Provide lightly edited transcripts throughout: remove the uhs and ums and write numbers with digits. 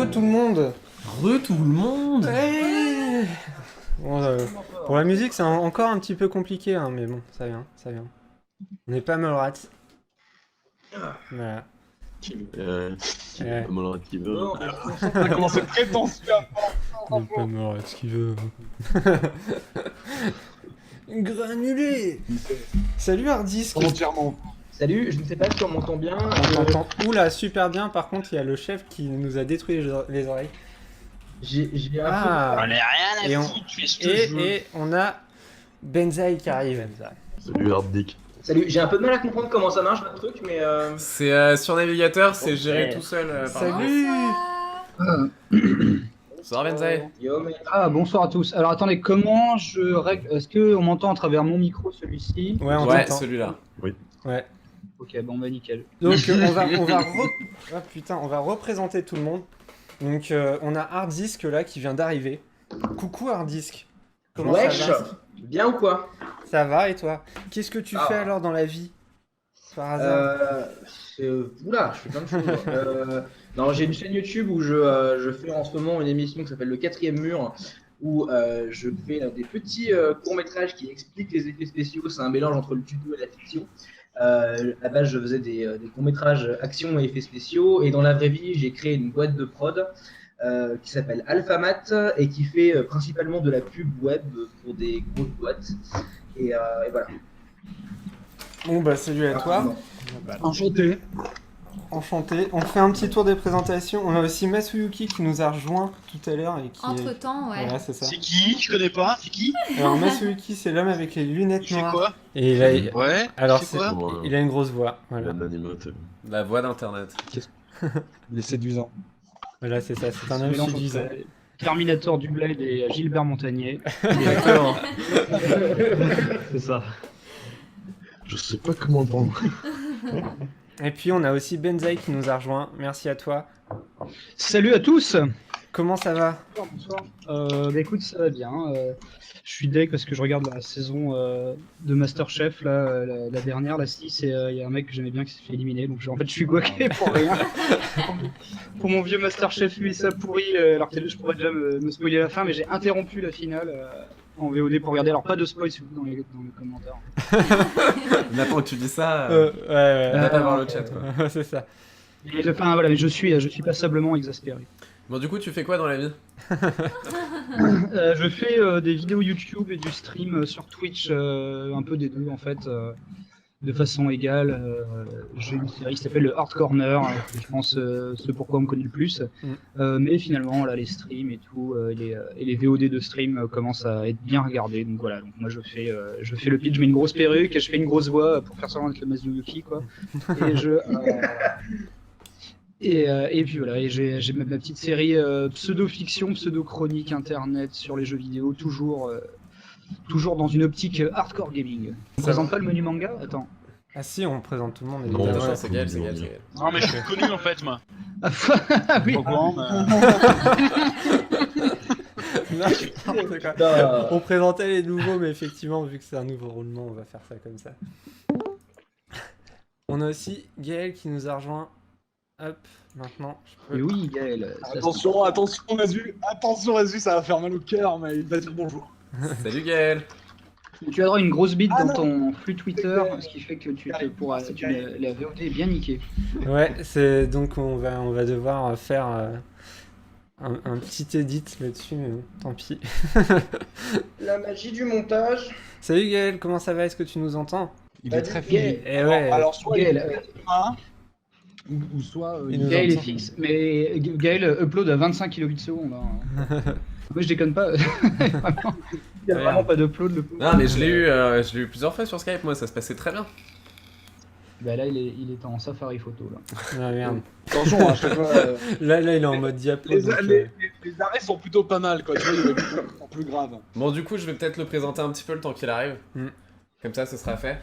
Re tout le monde. Re tout le monde. Ouais. Bon, pour la musique, c'est encore un petit peu compliqué, hein, mais bon, ça vient, ça vient. On n'est pas Mallrats. Voilà. Pas Mallrats qui veut. Comment c'est prétentieux. On n'est pas Mallrats qui veut. Granulé. Salut Hardisk. Entièrement. Salut, je ne sais pas si on m'entend bien. On t'entend. Oula, super bien. Par contre, il y a le chef qui nous a détruit les oreilles. J'ai un Ah. J'en ai rien Et à on- foutre, tu fais ce que je veux. Et on a Benzaï qui arrive. Salut Harddick. Salut, j'ai un peu de mal à comprendre comment ça marche votre truc, mais C'est sur navigateur, c'est Ok. géré tout seul. Salut. Bonsoir Benzaï. Yo, mais... Ah, bonsoir à tous. Alors attendez, comment je règle... Est-ce qu'on m'entend à travers mon micro, celui-ci? Ouais, on Ouais, t'entend. celui-là. Ouais. Ok, bon bah nickel. Donc ah, putain, on va représenter tout le monde. Donc on a Hardisk là qui vient d'arriver. Coucou Hardisk. Comment Wesh, ça va? bien ou quoi? Ça va et toi? Qu'est-ce que tu fais alors dans la vie? Par hasard? Oula, je fais plein de choses. Non, j'ai une chaîne YouTube où je fais en ce moment une émission qui s'appelle Le Quatrième Mur, où je fais des petits courts-métrages qui expliquent les effets spéciaux. C'est un mélange entre le tuto et la fiction. À la base, je faisais des courts-métrages action et effets spéciaux. Et dans la vraie vie, j'ai créé une boîte de prod qui s'appelle Alphamat et qui fait principalement de la pub web pour des grosses boîtes. Et voilà. Bon bah salut à toi. Enchanté. Enchanté. On fait un petit tour des présentations. On a aussi Masuyuki qui nous a rejoint tout à l'heure et qui Entre temps, ouais. Voilà, c'est ça. C'est qui? Je connais pas. C'est qui? Alors Masuyuki, c'est l'homme avec les lunettes Il fait noires. quoi? Et Ouais. alors il fait quoi? il a une grosse voix. Voilà. L'animateur. La voix d'internet. Il est séduisant. Voilà, c'est ça. C'est un homme Mélange séduisant. entre Terminator du Blade et Gilbert Montagnier. Exactement. C'est ça. Je sais pas comment prendre. Et puis on a aussi Benzaï qui nous a rejoint. Merci à toi. Salut à tous. Comment ça va? Bonsoir. Bah écoute, ça va bien. Je suis deg parce que je regarde la saison de Masterchef, là, la dernière, la 6, et il y a un mec que j'aimais bien qui s'est fait éliminer. Donc en fait, je suis guaqué pour rien. Pour mon vieux Masterchef USA pourri, alors que je pourrais déjà me spoiler la fin, mais j'ai interrompu la finale en VOD pour regarder. Alors pas de spoil s'il vous plaît dans les commentaires. Maintenant que tu dis ça, Ouais. on va pas voir le chat quoi. C'est ça. Et, enfin voilà, mais je suis passablement exaspéré. Bon du coup tu fais quoi dans la vie? Je fais des vidéos YouTube et du stream sur Twitch, un peu des deux en fait, de façon égale. J'ai une série qui s'appelle le Hard Corner, je pense ce pourquoi on me connaît le plus. Mais finalement là les streams et tout, et les VOD de stream commencent à être bien regardés. Donc voilà, donc moi je fais le pitch, je mets une grosse perruque et je fais une grosse voix pour faire semblant d'être le Masuyuki quoi. Et je et puis voilà, et j'ai ma petite série pseudo-fiction, pseudo-chronique internet sur les jeux vidéo, toujours dans une optique hardcore gaming. On présente pas le menu manga? Attends. Ah si, on présente tout le monde. Non, évidemment. ouais, c'est Gaël, c'est Gaël, c'est Gaël. Non, mais je suis connu en fait, moi. Ah oui. Au courant, N'importe quoi. On présentait les nouveaux, mais effectivement, vu que c'est un nouveau roulement, on va faire ça comme ça. On a aussi Gaël qui nous a rejoint. Hop, maintenant, je peux... Et oui, Gaël. Attention, attention, Azu, ça va faire mal au cœur, mais il va dire bonjour. Salut Gaël. Tu as droit à une grosse bite dans ton flux Twitter, ce qui fait que la VOD est bien niquée. Ouais, c'est donc on va devoir faire un petit edit là-dessus, mais bon, tant pis. La magie du montage. Salut Gaël, comment ça va? Est-ce que tu nous entends? Il est très fini. Eh ouais. Alors, soit Gaël, ou soit Il nous Gaël est entend. fixe, mais Gaël upload à 25 kilobits seconde. Hein. Moi je déconne pas. Vraiment, il y a vraiment pas d'upload le pauvre. Non mais je l'ai eu plusieurs fois sur Skype, moi ça se passait très bien. Bah là il est en Safari photo là. Ah merde. attention, à chaque fois, Là, il est en mode diapo. les, donc, les arrêts sont plutôt pas mal, quoi. Tu vois, il y a des trucs qui sont plus graves. Bon du coup je vais peut-être le présenter un petit peu le temps qu'il arrive. Comme ça ce sera fait.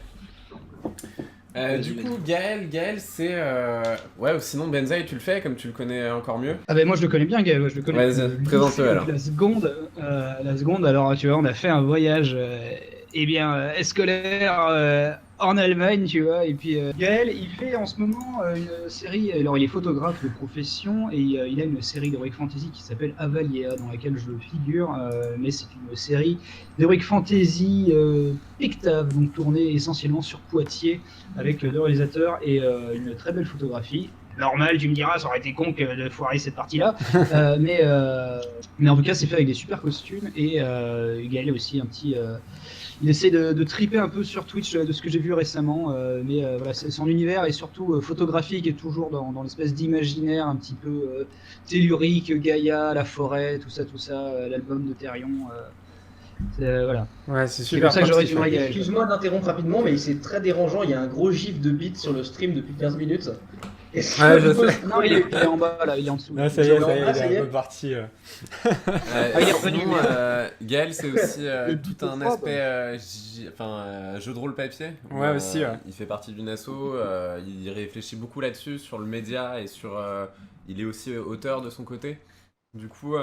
Du coup Gaël c'est... Ouais ou sinon Benzaï tu le fais comme tu le connais encore mieux. Ah bah moi je le connais bien Gaël, je le connais. Vas-y, présente-le alors. La seconde, alors tu vois on a fait un voyage scolaire en Allemagne, tu vois. Et puis Gaël, il fait en ce moment une série. Alors, il est photographe de profession et il a une série d'Heroic Fantasy qui s'appelle Avalia, dans laquelle je figure. Mais c'est une série d'Heroic Fantasy Pictave, donc tournée essentiellement sur Poitiers avec deux réalisateurs et une très belle photographie. Normal, tu me diras, ça aurait été con que de foirer cette partie-là. Mais en tout cas, c'est fait avec des super costumes. Et Gaël a aussi un petit. Il essaie de triper un peu sur Twitch de ce que j'ai vu récemment. Mais voilà, son univers est surtout photographique et toujours dans l'espèce d'imaginaire un petit peu tellurique, Gaïa, la forêt, tout ça, l'album de Therion. Voilà. Ouais, c'est C'est super. comme ça que j'aurais dû pratique, ouais. Gaël. Excuse-moi d'interrompre rapidement, mais c'est très dérangeant. Il y a un gros gif de beat sur le stream depuis 15 minutes. Et Ouais, je sais. Non, il est en bas, là, il est en dessous. Ah, ça y est, Ah, il est un peu parti. il est revenu, sinon, mais- Gaël, c'est aussi tout un froid, aspect jeu de rôle papier. Ouais, aussi, ouais. Il fait partie d'une asso, il réfléchit beaucoup là-dessus, sur le média et sur. Il est aussi auteur de son côté. Du coup,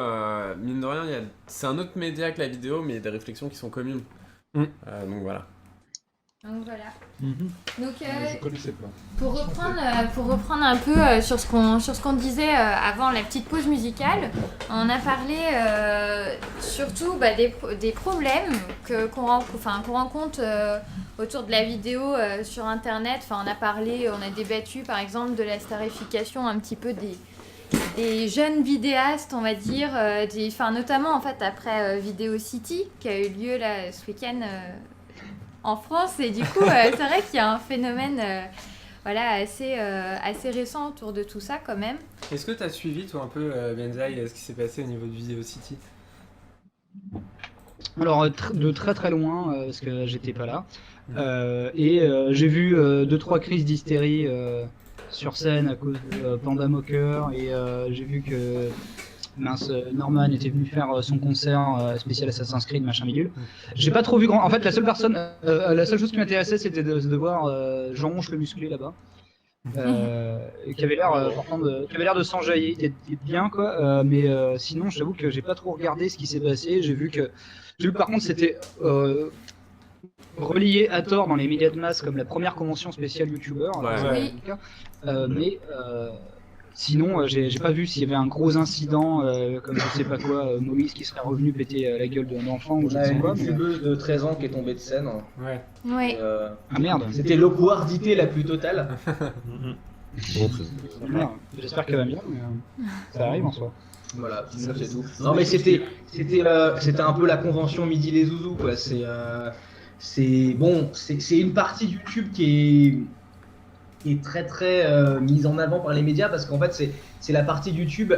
mine de rien, c'est un autre média que la vidéo, mais il y a des réflexions qui sont communes. Donc voilà. Donc voilà. Mhm. Donc Je connaissais pas. pour reprendre un peu sur ce qu'on disait avant la petite pause musicale, on a parlé surtout des problèmes qu'on rencontre autour de la vidéo sur internet. Enfin, on a débattu par exemple de la starification un petit peu des jeunes vidéastes, on va dire, notamment en fait après Video City qui a eu lieu là ce week-end en France, et du coup c'est vrai qu'il y a un phénomène assez récent autour de tout ça quand même. Est-ce que tu as suivi toi un peu Benzaï, ce qui s'est passé au niveau de Video City? Alors de très très loin parce que j'étais pas là j'ai vu 2-3 crises d'hystérie sur scène à cause de Panda Mocker et j'ai vu que Norman était venu faire son concert spécial Assassin's Creed machin bidule. J'ai pas trop vu grand. En fait, la seule chose qui m'intéressait, c'était de voir Jean-Onge le musclé là-bas. Qui avait l'air de s'enjailler, d'être bien quoi. Mais sinon, j'avoue que j'ai pas trop regardé ce qui s'est passé. J'ai vu par contre c'était relié à tort dans les médias de masse comme la première convention spéciale YouTuber. Ouais. Oui. Sinon, j'ai pas vu s'il y avait un gros incident comme je sais pas quoi, Moïse qui serait revenu péter la gueule d'un enfant ou je On ne a sais une quoi. Mais... youtubeuse de 13 ans qui est tombée de scène. Ouais. Oui. Et, Ah merde. c'était l'awkwardité la plus totale. Merde. J'espère qu'elle va bien, mais ça arrive en soi. Voilà, sinon, c'est tout. Non mais c'était un peu la convention Midi les Zouzous quoi. C'est une partie de YouTube qui est très très mise en avant par les médias parce qu'en fait c'est la partie de YouTube,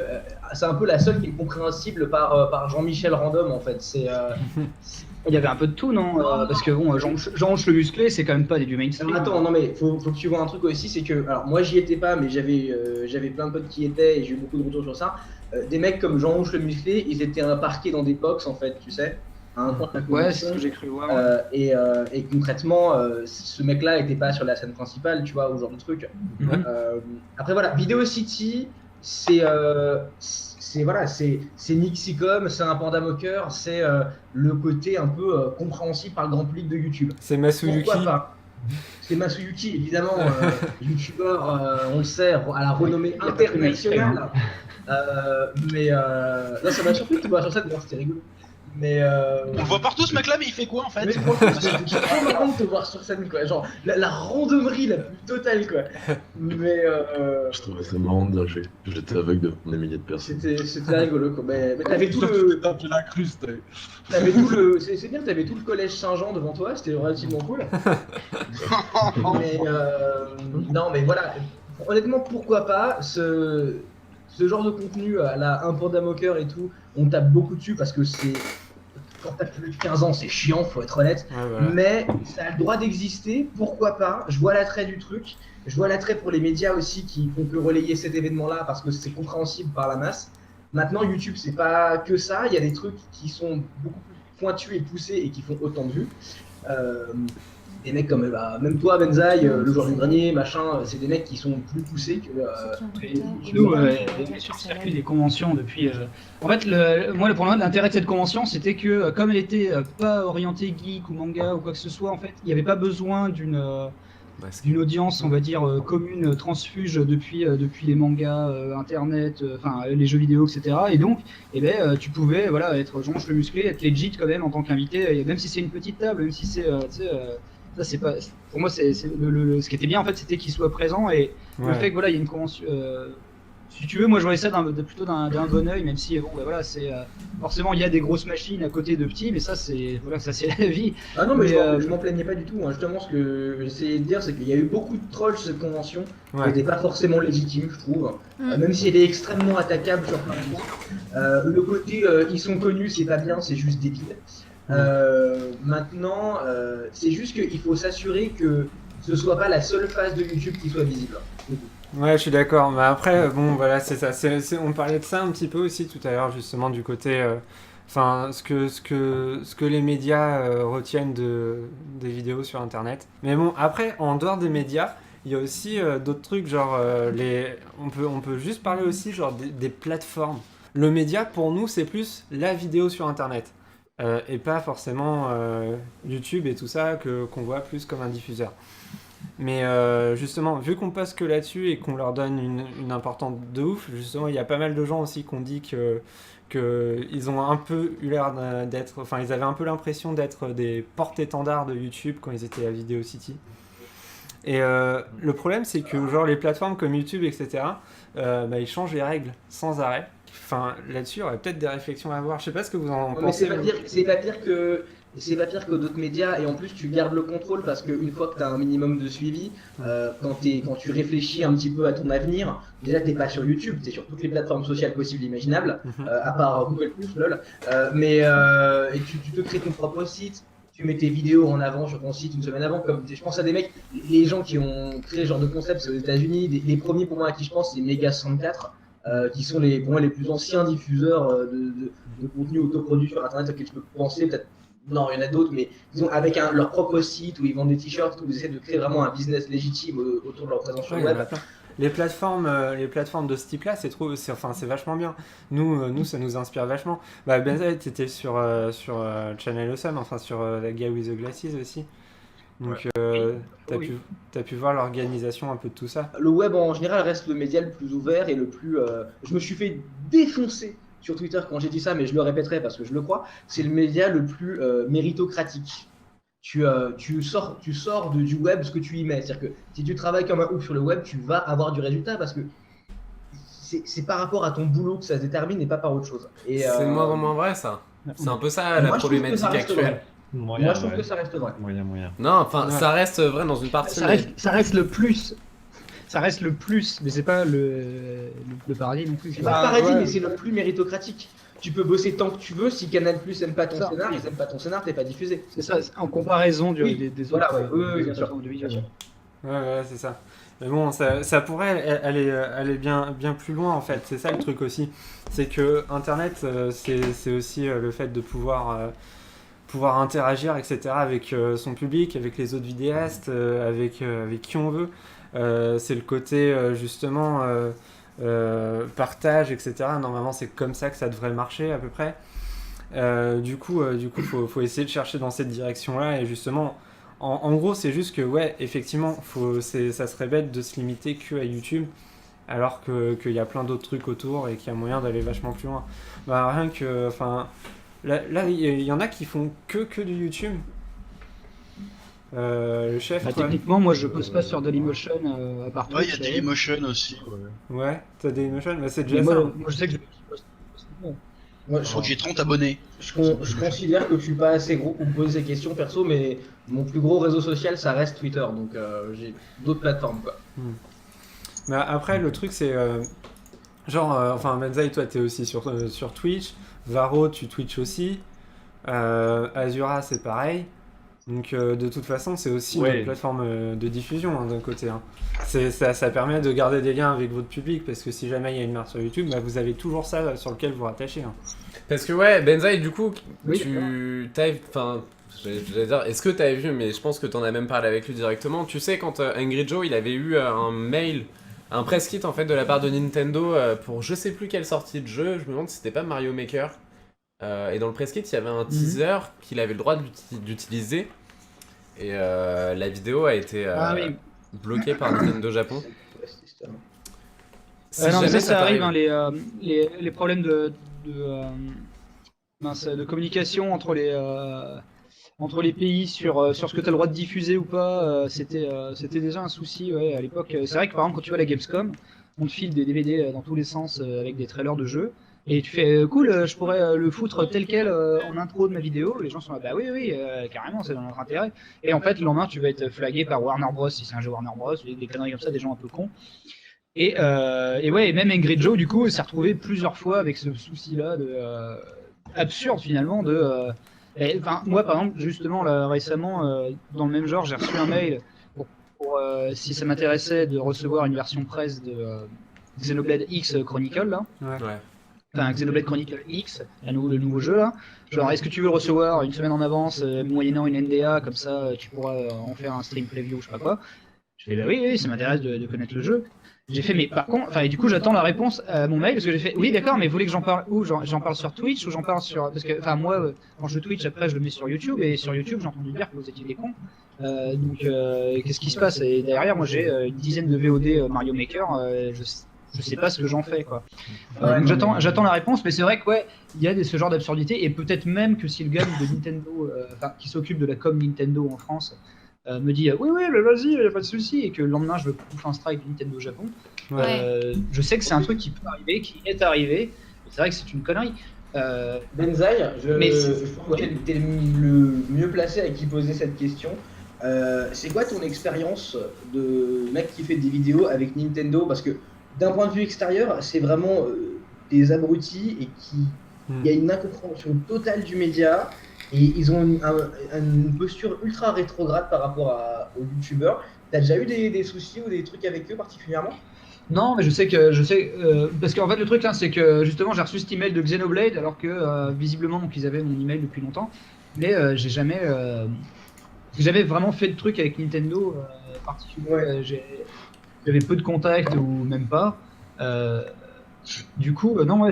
c'est un peu la seule qui est compréhensible par Jean-Michel Random en fait. Il y avait un peu de tout, non parce que bon, Jean-Onge le musclé, c'est quand même pas du mainstream. Alors, attends, non mais faut que tu vois un truc aussi, c'est que alors moi j'y étais pas, mais j'avais plein de potes qui y étaient et j'ai eu beaucoup de retours sur ça. Des mecs comme Jean-Onge le musclé, ils étaient parqués dans des box en fait, tu sais. À un point de la Ouais, c'est convention. ce que j'ai cru voir. Et concrètement, ce mec-là était pas sur la scène principale, tu vois, ou ce genre de truc. Après voilà, Video City, c'est Nixicom, c'est un Panda Mocker, c'est le côté un peu compréhensible par le grand public de YouTube. C'est Masuyuki. Pourquoi pas? C'est Masuyuki, évidemment, youtubeur, on le sait, à la renommée y a pas de internationale. Non, ça m'a surpris de te voir sur scène, d'ailleurs, c'était rigolo. Mais On le voit partout ce mec là, mais il fait quoi en fait? mais franchement, c'est trop marrant de te voir sur scène, quoi. Genre, la randomerie la plus totale, quoi. Mais Je trouvais ça marrant de dire que j'étais aveugle devant des milliers de personnes. c'était rigolo, quoi. Mais t'avais tout le. T'as fait la cruste. T'avais tout le. C'est bien, t'avais tout le collège Saint-Jean devant toi, c'était relativement cool. Mais non, mais voilà. Honnêtement, pourquoi pas ce genre de contenu à la un Panda Mocker et tout, on tape beaucoup dessus parce que c'est. Quand t'as plus de 15 ans, c'est chiant, faut être honnête. Ouais, voilà. Mais ça a le droit d'exister, pourquoi pas? Je vois l'attrait du truc, je vois l'attrait pour les médias aussi qui font que relayer cet événement-là parce que c'est compréhensible par la masse. Maintenant, YouTube, c'est pas que ça, il y a des trucs qui sont beaucoup plus pointus et poussés et qui font autant de vues. des mecs comme même toi, Benzaï, le joueur du grenier, machin, c'est des mecs qui sont plus poussés que. Nous, sur le circuit des conventions depuis. En fait, pour moi, l'intérêt de cette convention, c'était que comme elle était pas orientée geek ou manga ou quoi que ce soit, en fait, il n'y avait pas besoin d'une audience, on va dire, commune, transfuge depuis les mangas, internet, enfin les jeux vidéo, etc. Et donc, tu pouvais être Jonche le musclé, être legit quand même en tant qu'invité, même si c'est une petite table, même si c'est, ça c'est pas. Pour moi, ce qui était bien en fait, c'était qu'il soit présent et le fait que il y a une convention. Si tu veux, moi je voyais ça plutôt d'un bon oeil, même si c'est forcément il y a des grosses machines à côté de petits, mais ça c'est la vie. Ah non, mais je m'en plaignais pas du tout. Hein. Justement, ce que j'essayais de dire, c'est qu'il y a eu beaucoup de trolls sur cette convention, qui n'étaient pas forcément légitimes, je trouve. Même si elle est extrêmement attaquable sur plein de points. Le côté ils sont connus, c'est pas bien, c'est juste débile. Maintenant, c'est juste qu'il faut s'assurer que ce soit pas la seule phase de YouTube qui soit visible. Ouais, je suis d'accord. Mais après, bon, voilà, c'est ça. On parlait de ça un petit peu aussi tout à l'heure, justement, du côté. Enfin, ce que les médias retiennent des vidéos sur Internet. Mais bon, après, en dehors des médias, il y a aussi d'autres trucs, genre on peut juste parler aussi genre des plateformes. Le média, pour nous, c'est plus la vidéo sur Internet. Et pas forcément YouTube et tout ça qu'on voit plus comme un diffuseur. Mais justement, vu qu'on passe que là-dessus et qu'on leur donne une importance de ouf, justement, il y a pas mal de gens aussi qui ont dit que ils ont un peu eu l'air d'être, enfin, ils avaient un peu l'impression d'être des porte-étendards de YouTube quand ils étaient à Video City. Et le problème, c'est que genre les plateformes comme YouTube, etc., ils changent les règles sans arrêt. Enfin, là-dessus, il y aurait peut-être des réflexions à avoir. Je sais pas ce que vous en pensez. Mais c'est pas pire que d'autres médias, et en plus tu gardes le contrôle parce qu'une fois que tu as un minimum de suivi, quand tu réfléchis un petit peu à ton avenir, déjà t'es pas sur YouTube, t'es sur toutes les plateformes sociales possibles et imaginables, à part Google+, lol, et tu te crées ton propre site, tu mets tes vidéos en avant sur ton site une semaine avant, comme je pense à des mecs, les gens qui ont créé ce genre de concept, c'est aux États-Unis, les premiers pour moi à qui je pense, c'est Mega64, qui sont pour moi les plus anciens diffuseurs de contenu autoproduit sur Internet auxquels tu peux penser, peut-être. Non, il y en a d'autres, mais ils ont avec leur propre site où ils vendent des t-shirts, où ils essaient de créer vraiment un business légitime autour de leur présence sur le web. Les plateformes de ce type-là, c'est vachement bien. Nous, ça nous inspire vachement. Benzaï, t'étais sur Channel Awesome, enfin sur la Guy with the Glasses aussi. Donc, t'as pu voir l'organisation un peu de tout ça. Le web en général reste le média le plus ouvert et le plus. Je me suis fait défoncer sur Twitter quand j'ai dit ça, mais je le répéterai parce que je le crois. C'est le média le plus méritocratique. Tu sors du web ce que tu y mets. C'est-à-dire que si tu travailles comme un ouf sur le web, tu vas avoir du résultat parce que c'est par rapport à ton boulot que ça se détermine et pas par autre chose. Et, c'est de moins en moins vrai ça. C'est un peu ça la problématique actuelle. Moi je trouve que ça reste vrai. Moyen. Non, enfin ça reste vrai dans une partie. Ça reste le plus. Ça reste le plus, mais c'est pas le paradis non plus. C'est pas le paradis, mais c'est le plus méritocratique. Tu peux bosser tant que tu veux, si Canal+ aime pas ton scénar, ils aiment pas ton scénar, t'es pas diffusé. C'est ça, en comparaison des autres. Voilà, bien sûr. Ouais, c'est ça. Mais bon, ça pourrait aller bien plus loin en fait. C'est ça le truc aussi. C'est que Internet, c'est aussi le fait de pouvoir interagir, etc. avec son public, avec les autres vidéastes, avec qui on veut. C'est le côté justement partage, etc. Normalement, c'est comme ça que ça devrait marcher à peu près. Du coup, faut essayer de chercher dans cette direction-là. Et justement, en gros, c'est juste que, ouais, effectivement, ça serait bête de se limiter que à YouTube, alors qu'il y a plein d'autres trucs autour et qu'il y a moyen d'aller vachement plus loin. Rien que, enfin, là, il y en a qui font que du YouTube. Le chef, techniquement, moi je pose pas sur Dailymotion à part Twitch. Ouais, il y a Dailymotion aussi. Ouais, t'as Dailymotion, c'est déjà ça. Moi, je sais que je crois que j'ai 30 abonnés. Je considère que je suis pas assez gros pour me poser ces questions perso, mais mon plus gros réseau social ça reste Twitter, donc j'ai d'autres plateformes quoi. Mais après, le truc c'est. Benzaï, toi t'es aussi sur Twitch. Varo, tu Twitch aussi. Azura, c'est pareil. Donc de toute façon, c'est aussi une plateforme de diffusion d'un côté. Hein. Ça permet de garder des liens avec votre public parce que si jamais il y a une marque sur YouTube, vous avez toujours ça sur lequel vous rattachez. Hein. Parce que ouais, Benzaï, du coup, tu J'allais dire, est-ce que t'avais vu, mais je pense que t'en as même parlé avec lui directement. Tu sais, quand Angry Joe, il avait eu un mail, un press kit en fait de la part de Nintendo pour je sais plus quelle sortie de jeu. Je me demande si c'était pas Mario Maker. Et dans le press kit, il y avait un teaser qu'il avait le droit d'utiliser. Et la vidéo a été bloquée par Nintendo Japon. Si non, mais jamais ça arrive, t'arrive. hein, les problèmes de communication entre les pays sur ce que tu as le droit de diffuser ou pas, c'était déjà un souci à l'époque. C'est vrai que par exemple, quand tu vas à la Gamescom, on te file des DVD dans tous les sens avec des trailers de jeux. Et tu fais cool, je pourrais le foutre tel quel en intro de ma vidéo. Les gens sont là, bah oui, carrément, c'est dans notre intérêt. Et en fait, le lendemain, tu vas être flagué par Warner Bros. Si c'est un jeu Warner Bros. Des conneries comme ça, des gens un peu cons. Et même Angry Joe, du coup, s'est retrouvé plusieurs fois avec ce souci-là absurde finalement moi, par exemple, justement, là, récemment, dans le même genre, j'ai reçu un mail pour si ça m'intéressait de recevoir une version presse de Xenoblade X Chronicle là. Ouais. Enfin, Xenoblade Chronicle X, le nouveau jeu là. Genre, est-ce que tu veux le recevoir une semaine en avance, moyennant une NDA, comme ça tu pourras en faire un stream preview, je sais pas quoi. Je fais bah oui, ça m'intéresse de connaître le jeu. J'ai fait, mais par contre, et du coup, j'attends la réponse à mon mail, parce que j'ai fait, oui, d'accord, mais vous voulez que j'en parle où? J'en parle sur Twitch ou j'en parle sur. Parce que, moi, quand je Twitch, après, je le mets sur YouTube, et sur YouTube, j'ai entendu dire que vous étiez des cons. Donc, qu'est-ce qui se passe? Et derrière, moi, j'ai une dizaine de VOD Mario Maker, je sais pas ce que j'en fais, quoi. Donc, j'attends la réponse, mais c'est vrai que, il y a ce genre d'absurdité, et peut-être même que si le gars de Nintendo, qui s'occupe de la com Nintendo en France, me dit oui, mais vas-y, y a pas de souci, et que le lendemain je veux bouffer un strike de Nintendo Japon. Je sais que c'est un truc qui peut arriver, qui est arrivé. C'est vrai que c'est une connerie. Benzaï, je pense que t'es le mieux placé à qui poser cette question. C'est quoi ton expérience de mec qui fait des vidéos avec Nintendo? Parce que d'un point de vue extérieur, c'est vraiment des abrutis et il y a une incompréhension totale du média. Et ils ont une posture ultra rétrograde par rapport aux youtubeurs. T'as déjà eu des soucis ou des trucs avec eux particulièrement? Non, mais je sais parce qu'en fait le truc là, c'est que justement j'ai reçu cet email de Xenoblade alors que visiblement donc ils avaient mon email depuis longtemps, mais j'ai jamais vraiment fait de truc avec Nintendo particulier. J'avais peu de contacts ou même pas. Du coup, non,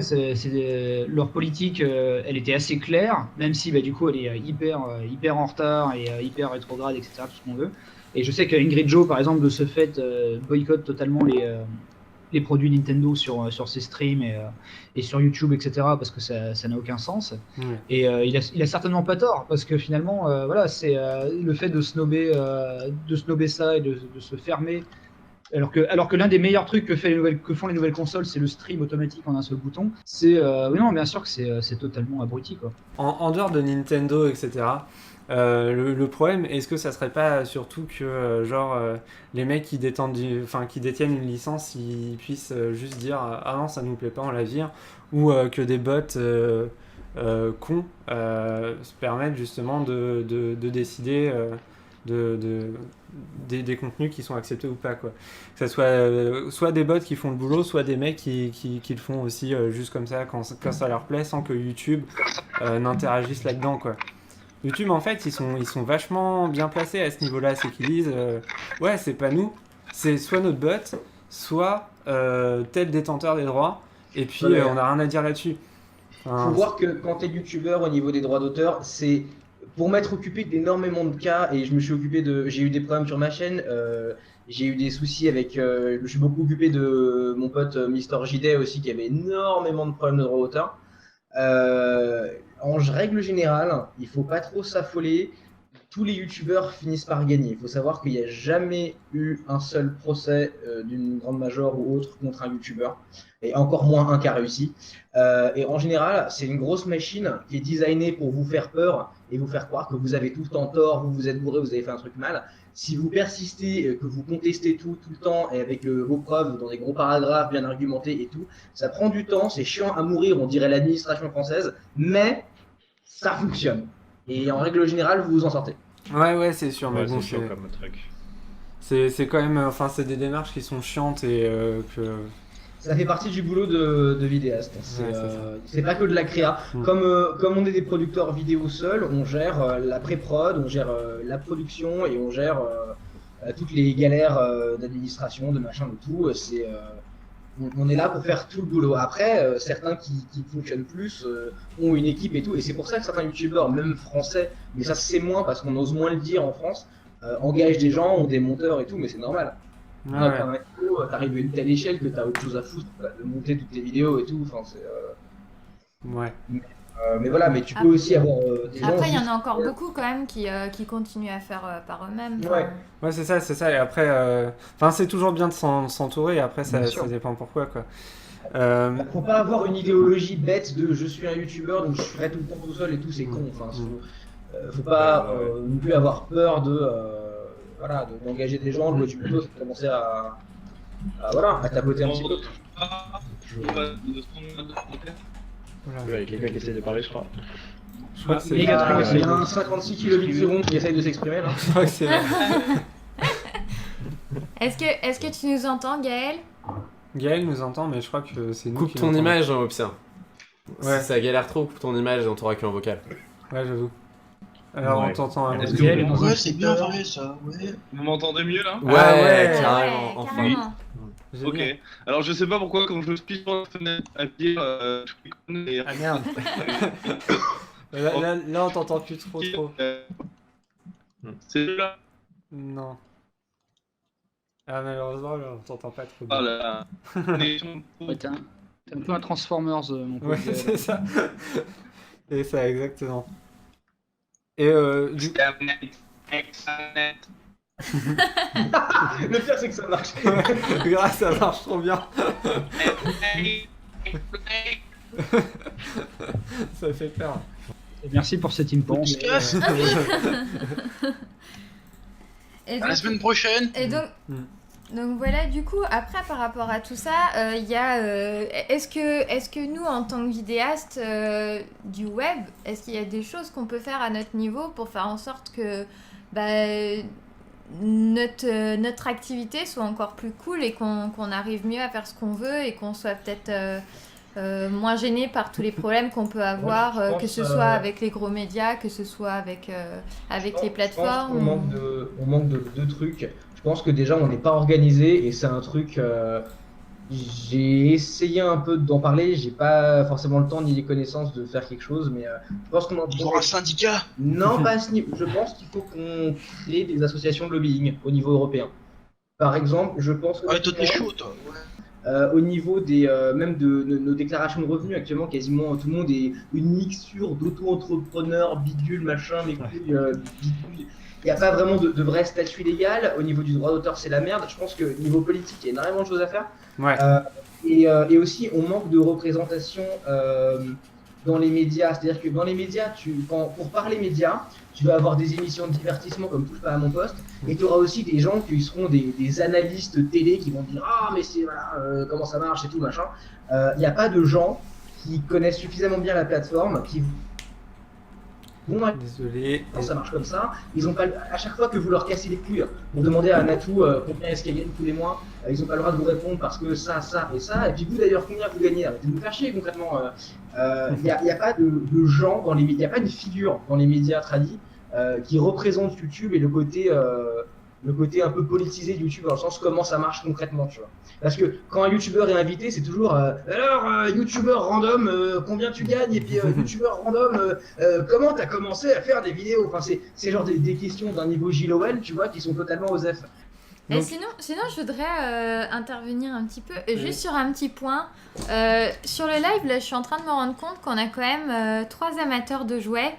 leur politique, elle était assez claire, même si du coup elle est hyper en retard et hyper rétrograde, etc. Tout ce qu'on veut. Et je sais qu'Ingrid Joe, par exemple, de ce fait, boycotte totalement les produits Nintendo sur ses streams et sur YouTube, etc. parce que ça n'a aucun sens. Et il a certainement pas tort, parce que finalement, c'est le fait de snobber ça et de se fermer. Alors que l'un des meilleurs trucs que font les nouvelles consoles, c'est le stream automatique en un seul bouton. Oui, non, bien sûr que c'est totalement abruti, quoi. En dehors de Nintendo, etc., le problème, est-ce que ça serait pas surtout que les mecs qui détiennent une licence, ils puissent juste dire ah non, ça nous plaît pas, on la vire, ou que des bots cons se permettent justement de décider des contenus qui sont acceptés ou pas, quoi. Que ce soit des bots qui font le boulot, soit des mecs qui le font aussi juste comme ça quand ça leur plaît, sans que YouTube n'interagisse là-dedans, quoi. YouTube, en fait, ils sont vachement bien placés à ce niveau-là. C'est qu'ils disent ouais, c'est pas nous, c'est soit notre bot, soit tel détenteur des droits, et puis on n'a rien à dire là-dessus. Faut voir que quand t'es youtubeur au niveau des droits d'auteur, c'est pour m'être occupé d'énormément de cas, et j'ai eu des problèmes sur ma chaîne, j'ai eu des soucis avec, je me suis beaucoup occupé de mon pote Mister JD aussi, qui avait énormément de problèmes de droits d'auteur. En règle générale, il faut pas trop s'affoler. Tous les youtubeurs finissent par gagner. Il faut savoir qu'il n'y a jamais eu un seul procès d'une grande major ou autre contre un youtubeur, et encore moins un qui a réussi. Et en général, c'est une grosse machine qui est designée pour vous faire peur et vous faire croire que vous avez tout le temps tort, vous êtes bourré, vous avez fait un truc mal. Si vous persistez, que vous contestez tout le temps, et avec vos preuves dans des gros paragraphes bien argumentés et tout, ça prend du temps, c'est chiant à mourir, on dirait l'administration française, mais ça fonctionne. Et en règle générale, vous vous en sortez. Ouais, c'est sûr, mais bon, c'est chiant comme truc. C'est quand même, c'est des démarches qui sont chiantes et que. Ça fait partie du boulot de vidéaste. Ouais, c'est ça. C'est pas que de la créa. Mm. Comme on est des producteurs vidéo seuls, on gère la pré-prod, on gère la production et on gère toutes les galères d'administration, de machin, de tout. On est là pour faire tout le boulot. Après, certains qui fonctionnent plus ont une équipe et tout. Et c'est pour ça que certains youtubeurs, même français, mais ça c'est moins parce qu'on ose moins le dire en France, engagent des gens, ont des monteurs et tout, mais c'est normal. Ouais, Là, ouais. t'as un vidéo, t'arrives à une telle échelle que t'as autre chose à foutre, quoi, de monter toutes tes vidéos et tout. Enfin, Ouais. mais voilà, mais tu peux aussi avoir des gens. Après, il y en juste- a encore beaucoup quand même qui continuent à faire par eux-mêmes. Enfin, Ouais. Ouais, c'est ça, c'est ça. Et après, enfin, c'est toujours bien de s'entourer. Après, Bien sûr. ça dépend pourquoi, quoi. Faut pas avoir une idéologie bête de je suis un youtubeur donc je ferai tout le temps tout seul et tout, c'est con. Enfin, faut pas non plus avoir peur voilà, d'engager des gens, de jouer du plutôt, c'est de commencer voilà, à tapoter un petit peu. Voilà. Ouais, quelqu'un qui essaie de parler, je crois. Je crois que c'est. Il y a ouais. un 56 kilobits seconde qui essaye de s'exprimer là. Je crois que c'est. Est-ce que tu nous entends, Gaël? Gaël nous entend, mais je crois que c'est nous Coupe qui ton l'entendons. image, hein, Opsia. Ouais. Si ça galère trop, coupe ton image et on t'aura qu'en vocal. Ouais, j'avoue. Alors, on Ouais. t'entend un Est-ce peu. que Gaël est dans un Ouais, c'est bien scooter vrai ça, ouais. Vous m'entendez mieux là? Ouais, ouais. carrément, Ouais, enfin. carrément. Génial. Ok. Alors je sais pas pourquoi quand je suis sur la fenêtre à dire toutes les conneries Ah merde. Là, on t'entend plus trop. C'est là. Non. Ah, malheureusement, là, on t'entend pas trop Ah bien. là là. Connexion. Ouais, t'es un peu un Transformers, mon Ouais, pote Gaël. c'est ça. C'est ça, exactement. Et du coup, Le pire c'est que ça marche. grâce, ça marche trop bien. Ça fait peur. Et merci pour cet input. On se casse. Et À la donc, semaine prochaine. et donc, Mm. donc voilà, du coup, après par rapport à tout ça, il y a, est-ce que nous, en tant que vidéastes du web, est-ce qu'il y a des choses qu'on peut faire à notre niveau pour faire en sorte que notre activité soit encore plus cool et qu'on arrive mieux à faire ce qu'on veut et qu'on soit peut-être moins gêné par tous les problèmes qu'on peut avoir, je pense, que ce soit avec les gros médias, que ce soit avec les plateformes. On manque de deux trucs. Je pense que déjà on n'est pas organisé et c'est un truc. J'ai essayé un peu d'en parler, j'ai pas forcément le temps ni les connaissances de faire quelque chose, mais je pense qu'on en Pour un syndicat. Non, pas à ce niveau. Je pense qu'il faut qu'on crée des associations de lobbying au niveau européen. Par exemple, je pense que Ouais, toi t'es chaud toi. Ouais. au niveau des même de nos déclarations de revenus actuellement, quasiment tout le monde est une mixture d'auto-entrepreneurs, bidule, machin, les couilles, bidule. Il n'y a pas vraiment de vrai statut légal. Au niveau du droit d'auteur, c'est la merde. Je pense que niveau politique, il y a énormément de choses à faire. Ouais. Et aussi, on manque de représentation dans les médias. C'est-à-dire que dans les médias, pour parler médias, tu vas avoir des émissions de divertissement comme Touche pas à mon poste, et tu auras aussi des gens qui seront des analystes télé qui vont dire ah mais c'est voilà comment ça marche et tout machin. Il n'y a pas de gens qui connaissent suffisamment bien la plateforme qui vont Désolé. quand ça marche comme ça, ils ont pas à chaque fois que vous leur cassez les couilles pour demander à Natou combien est-ce qu'elle gagne tous les mois, ils ont pas le droit de vous répondre parce que ça et ça, et puis vous d'ailleurs combien vous gagnez, arrêtez de nous faire chier concrètement. Il n'y a pas de gens dans les médias, il n'y a pas une figure dans les médias tradis qui représente YouTube et le côté un peu politisé de YouTube dans le sens comment ça marche concrètement, tu vois. Parce que quand un youtubeur est invité, c'est toujours alors youtubeur random, combien tu gagnes, et puis youtubeur random, comment t'as commencé à faire des vidéos. Enfin, c'est genre des questions d'un niveau Gilowell, tu vois, qui sont totalement aux F. Et Donc- sinon, je voudrais intervenir un petit peu, juste sur un petit point. Sur le live, là, je suis en train de me rendre compte qu'on a quand même 3 amateurs de jouets.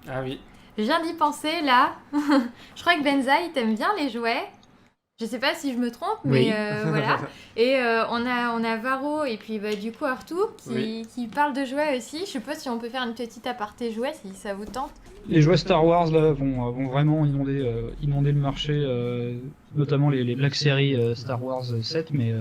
Ah oui. Je viens d'y penser, là. Je crois que Benza, il t'aime bien les jouets. Je sais pas si je me trompe, mais Oui. voilà. Et on a Varro et puis du coup Arthur qui parle de jouets aussi. Je sais pas si on peut faire une petite aparté jouets, si ça vous tente. Les jouets Star Wars là vont vraiment inonder le marché, notamment les Black Series Star Wars 7, mais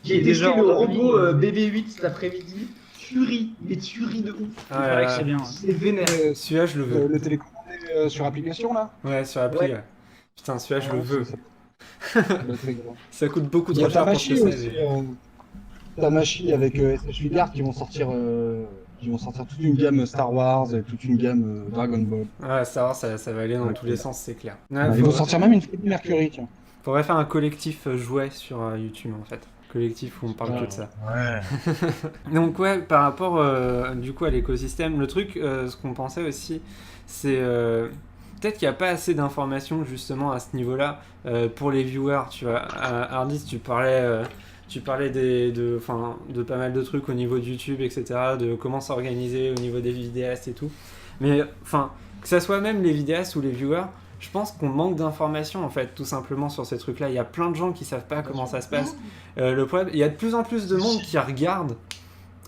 J'ai déjà testé le endormi. robot BB-8 cet après-midi. Tuerie, mais tuerie de ouf. il paraît que c'est bien. C'est vénère. Celui-là, je le veux. Le télécommandé sur application là. Ouais, sur l'appli. Ouais. Ouais. Putain, celui-là, je le veux. Ça doit être rigolo. Ça coûte beaucoup Il y a trop cher pour ce Tamashi que aussi. c'est. Tamashi avec SH Figard qui vont sortir toute une gamme Star Wars et toute une gamme Dragon Ball. Ouais, ça va aller dans tous les sens, c'est clair. Ouais, Ils vont sortir même une Freddie Mercury, tiens. Faudrait faire un collectif jouet sur YouTube en fait. Collectif où on parle que de ça. Ouais. Donc ouais, par rapport du coup à l'écosystème, le truc, ce qu'on pensait aussi, c'est peut-être qu'il n'y a pas assez d'informations justement à ce niveau-là pour les viewers. Tu vois, Hardis, tu parlais de pas mal de trucs au niveau de YouTube, etc., de comment s'organiser au niveau des vidéastes et tout. Mais enfin, que ça soit même les vidéastes ou les viewers, je pense qu'on manque d'informations en fait, tout simplement sur ces trucs-là. Il y a plein de gens qui savent pas comment ça se passe. Le problème, il y a de plus en plus de monde qui regarde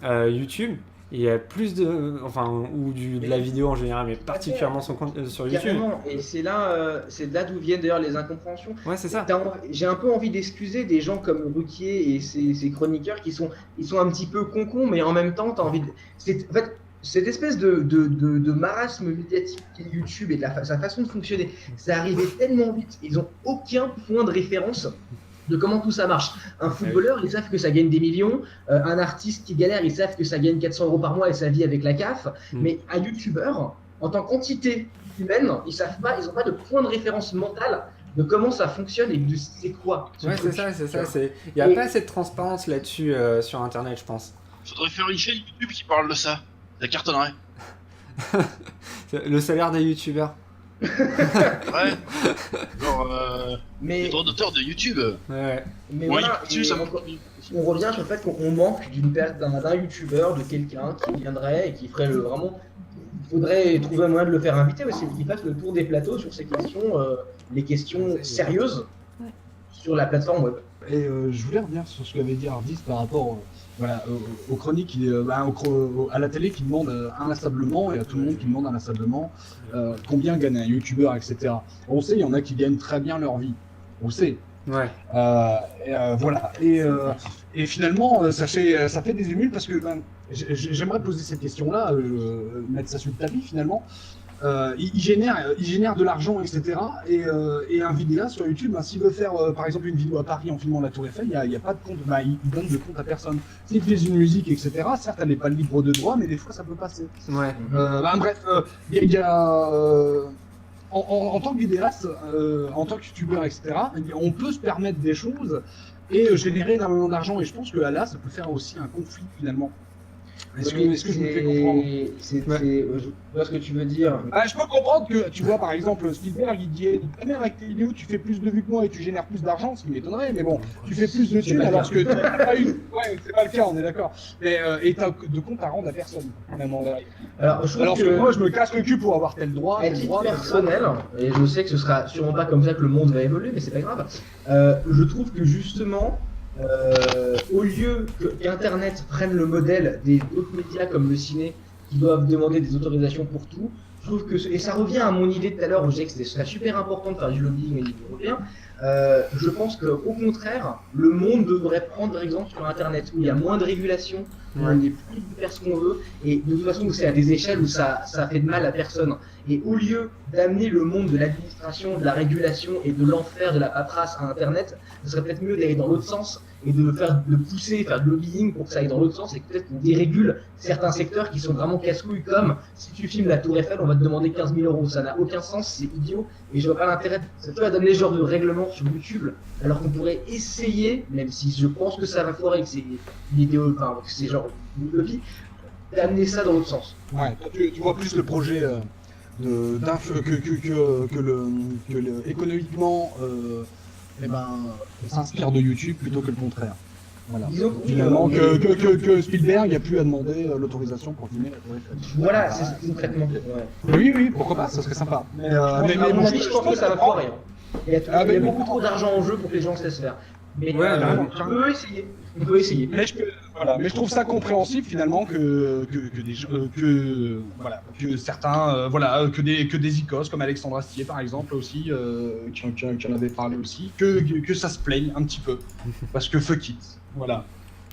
YouTube. Il y a plus de, de la vidéo en général, mais particulièrement sur YouTube. Carrément, et c'est là d'où viennent d'ailleurs les incompréhensions. Ouais, c'est ça. J'ai un peu envie d'excuser des gens comme Ruquier et ces chroniqueurs ils sont un petit peu concons, mais en même temps, t'as envie de... En fait, cette espèce de marasme médiatique qu'est YouTube et de sa façon de fonctionner, ça arrivait tellement vite, ils ont aucun point de référence de comment tout ça marche. Un footballeur, ils savent que ça gagne des millions. Un artiste qui galère, ils savent que ça gagne 400 € par mois et ça vit avec la CAF. Mais un youtubeur, en tant qu'entité humaine, ils savent pas, ils n'ont pas de point de référence mental de comment ça fonctionne et de c'est quoi. Ouais, c'est ça. Il n'y a pas assez de transparence là-dessus sur Internet, je pense. Faudrait faire une chaîne YouTube qui parle de ça. Ça cartonnerait. Le salaire des youtubeurs. Ouais. Genre, mais les droits d'auteur de YouTube. Ouais. Mais ouais, voilà, on revient sur le fait qu'on manque d'un youtubeur, de quelqu'un qui viendrait et qui ferait vraiment. Il faudrait trouver un moyen de le faire inviter aussi, qu'il fasse le tour des plateaux sur ces questions, les questions sérieuses sur la plateforme web. Et je voulais revenir sur ce qu'avait dit Hardis par rapport aux chroniques, à la télé qui demande inlassablement, et à tout le monde qui demande inlassablement combien gagne un youtubeur, etc. On sait, il y en a qui gagnent très bien leur vie. On sait. Ouais. Voilà. Et finalement, ça fait des émules parce que j'aimerais poser cette question-là, mettre ça sur le tapis finalement. Il génère de l'argent, etc. Et un vidéaste sur YouTube, s'il veut faire par exemple une vidéo à Paris en filmant la Tour Eiffel, il n'y a pas de compte, il donne de compte à personne. S'il fait une musique, etc., certes elle n'est pas libre de droit, mais des fois ça peut passer. Ouais. Bref, il y a en tant que vidéaste, en tant que youtubeur, etc., on peut se permettre des choses et générer énormément d'argent. Et je pense que là, ça peut faire aussi un conflit finalement. Est-ce que je me fais comprendre? Je vois ce que tu veux dire. Je peux comprendre que, tu vois, par exemple, Spielberg, il dit « Même avec tes vidéos, tu fais plus de vues que moi et tu génères plus d'argent », ce qui m'étonnerait, mais bon, tu fais plus de thunes alors que tu n'as pas eu... Ouais, c'est pas le cas, on est d'accord. Et t'as de compte à rendre à personne, finalement. Alors que moi, je me casse le cul pour avoir tel droit, à titre personnel, et je sais que ce sera sûrement pas comme ça que le monde va évoluer, mais c'est pas grave, je trouve que justement... au lieu qu'Internet prenne le modèle des autres médias comme le ciné qui doivent demander des autorisations pour tout, je trouve que et ça revient à mon idée tout à l'heure où je disais que c'était super important de faire du lobbying au niveau européen. Je pense qu'au contraire, le monde devrait prendre exemple sur Internet où il y a moins de régulation, où on est plus de faire ce qu'on veut, et de toute façon c'est à des échelles où ça fait de mal à personne. Et au lieu d'amener le monde de l'administration, de la régulation et de l'enfer de la paperasse à Internet, ce serait peut-être mieux d'aller dans l'autre sens et de pousser, faire de lobbying pour que ça aille dans l'autre sens et peut-être qu'on dérégule certains secteurs qui sont vraiment casse-couilles, comme si tu filmes la Tour Eiffel, on va te demander 15 000 €. Ça n'a aucun sens, c'est idiot, et je vois pas l'intérêt de donner ce genre de règlement sur YouTube, alors qu'on pourrait essayer, même si je pense que ça va foirer, que c'est une idéo, enfin, que c'est genre une utopie, d'amener ça dans l'autre sens. Ouais, tu vois plus le projet économiquement s'inspire de YouTube plutôt que le contraire. Voilà. Finalement, que Spielberg, il n'y a plus à demander l'autorisation pour filmer la Tour Eiffel. Voilà, c'est concrètement. Ouais. Oui, pourquoi pas, ça serait sympa. Mais mon avis, je pense que ça va foirer. Il y a beaucoup trop d'argent en jeu pour que les gens se laissent faire. Mais on peut essayer. Mais je trouve ça compréhensible finalement que certains, que des icos comme Alexandre Astier par exemple aussi, qui en avait parlé aussi, que ça se plaigne un petit peu. Parce que fuck it. Voilà.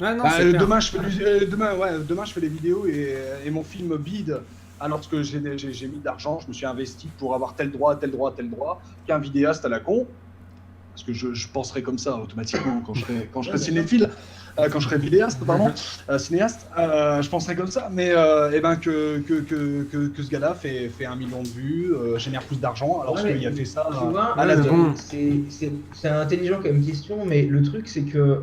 Ouais, non, demain je fais des vidéos et mon film bide alors que j'ai mis de l'argent, je me suis investi pour avoir tel droit, qu'un vidéaste à la con. parce que je penserais comme ça automatiquement quand je serai cinéphile, quand je serai vidéaste, pardon, cinéaste, je penserais comme ça. Mais eh ben que ce gars-là fait 1 million de vues, génère plus d'argent, alors Ouais, qu'il a fait ça Tu vois, à la bon. c'est intelligent comme question, mais le truc c'est que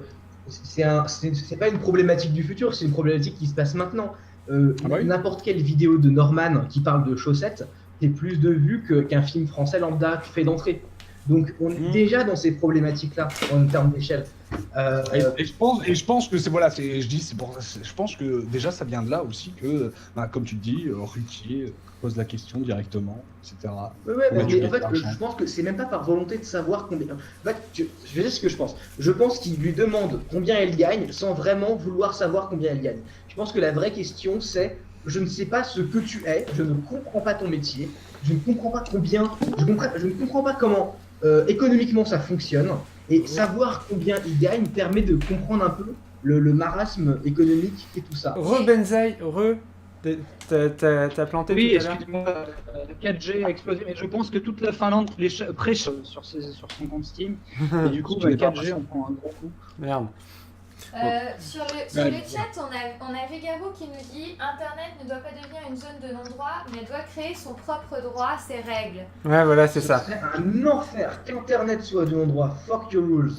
c'est pas une problématique du futur, c'est une problématique qui se passe maintenant. Ah bah oui. N'importe quelle vidéo de Norman qui parle de chaussettes fait plus de vues qu'un film français lambda fait d'entrée. Donc on est déjà dans ces problématiques-là en termes d'échelle. Et je pense que je pense que déjà ça vient de là aussi que, comme tu le dis, Ruquier pose la question directement, etc. Ouais, Comment tu mais gagnes en fait, de l'argent. je pense que c'est même pas par volonté de savoir combien. En fait, je vais dire ce que je pense. Je pense qu'il lui demande combien elle gagne sans vraiment vouloir savoir combien elle gagne. Je pense que la vraie question c'est je ne sais pas ce que tu es, je ne comprends pas ton métier, je ne comprends pas combien, je ne comprends pas comment économiquement ça fonctionne, et savoir combien il gagne permet de comprendre un peu le marasme économique et tout ça. Benzaï, t'as planté Oui, tout à l'heure. excuse-moi, 4G a explosé, mais je pense que toute la Finlande prêche sur son compte Steam. Et du coup, Tu n'es pas 4G, on prend un gros coup. Merde. Sur le chat, on a Vegaro qui nous dit Internet ne doit pas devenir une zone de non-droit, mais doit créer son propre droit, ses règles. Ouais, voilà, c'est ça. Ce serait un enfer qu'Internet soit de non-droit. Fuck your rules.